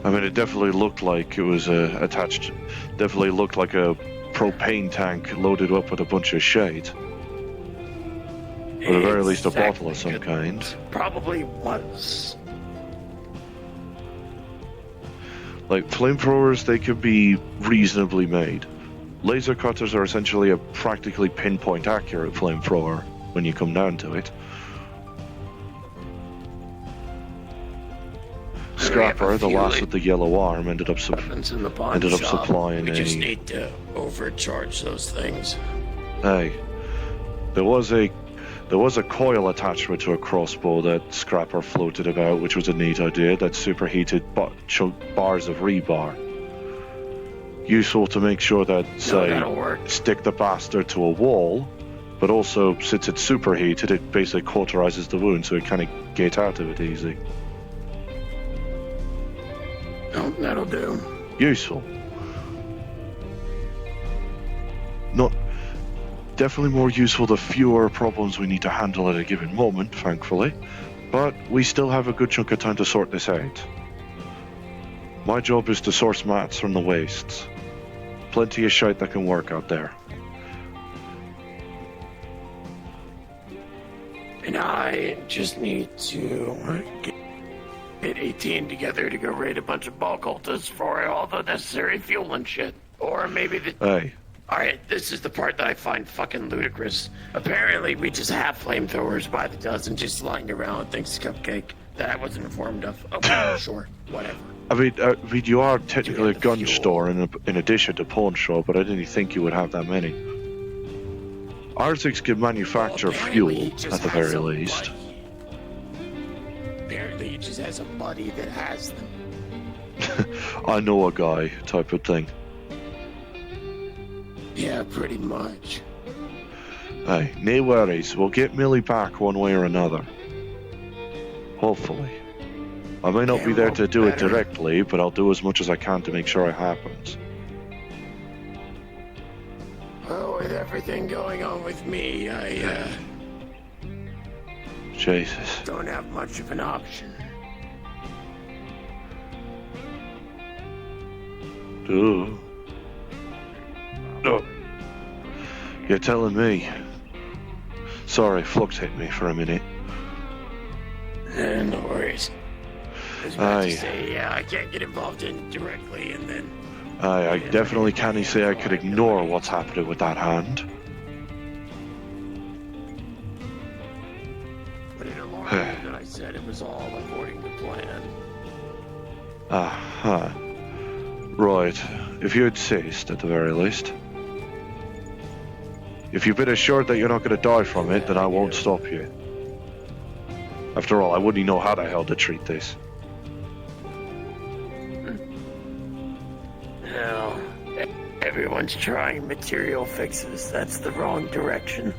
I mean, it definitely looked like it was attached. Definitely looked like a propane tank loaded up with a bunch of shit. Or at the very least, a bottle of some kind. Probably was. Like, flamethrowers, they could be reasonably made. Laser cutters are essentially a practically pinpoint accurate flamethrower when you come down to it. Scrapper, the last with the yellow arm, ended up in the pawn ended up shop. supplying We just a. need to overcharge those things. Hey, there was a coil attachment to a crossbow that Scrapper floated about, which was a neat idea. That superheated bars of rebar. Useful to make sure that, say, that'll work. stick the bastard to a wall, but also, since it's superheated, it basically cauterizes the wound, so it kind of get out of it easy. No, that'll do. Useful. Not definitely more useful the fewer problems we need to handle at a given moment, thankfully. But we still have a good chunk of time to sort this out. My job is to source mats from the wastes. Plenty of shite that can work out there. And I just need to get 18 together to go raid a bunch of ball cultists for all the necessary fuel and shit. Or maybe the... Hey. Alright, this is the part that I find fucking ludicrous. Apparently, we just have flamethrowers by the dozen just lying around, thanks to Cupcake, that I wasn't informed of. Okay, sure, whatever. I mean, you are technically a gun store in addition to pawn shop, but I didn't think you would have that many. Arctics can manufacture fuel, Apparently he just at the has very a least. Apparently he just has a buddy that has them. I know a guy, type of thing. Yeah, pretty much. Hey, no worries. We'll get Millie back one way or another. Hopefully. I may not be there to do it directly, but I'll do as much as I can to make sure it happens. Well, with everything going on with me, I Jesus. don't have much of an option. Duh. Oh. You're telling me. Sorry, Flux hit me for a minute. No worries. I was about Aye. to say, yeah, I can't get involved in it directly, and then... I definitely can't say I could ignore what's happening with that hand. But it alarmed me that I said it was all according to plan. Ah, right. If you insist, at the very least. If you've been assured that you're not going to die from it, then I won't stop you. After all, I wouldn't know how the hell to treat this. Well, everyone's trying material fixes. That's the wrong direction.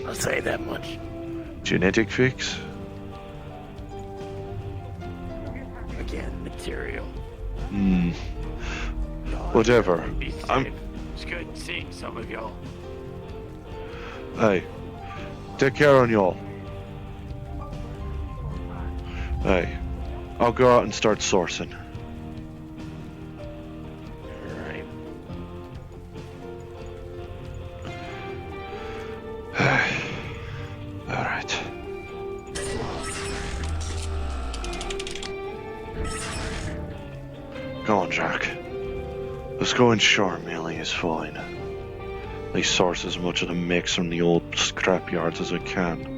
I'll say that much. Genetic fix? Again, material. Whatever. Be safe. It's good seeing some of y'all. Hey, take care on y'all. Hey, I'll go out and start sourcing. Alright. Alright. Go on, Jack. Let's go ensure Millie is fine. At least source as much of the mix from the old scrapyards as I can.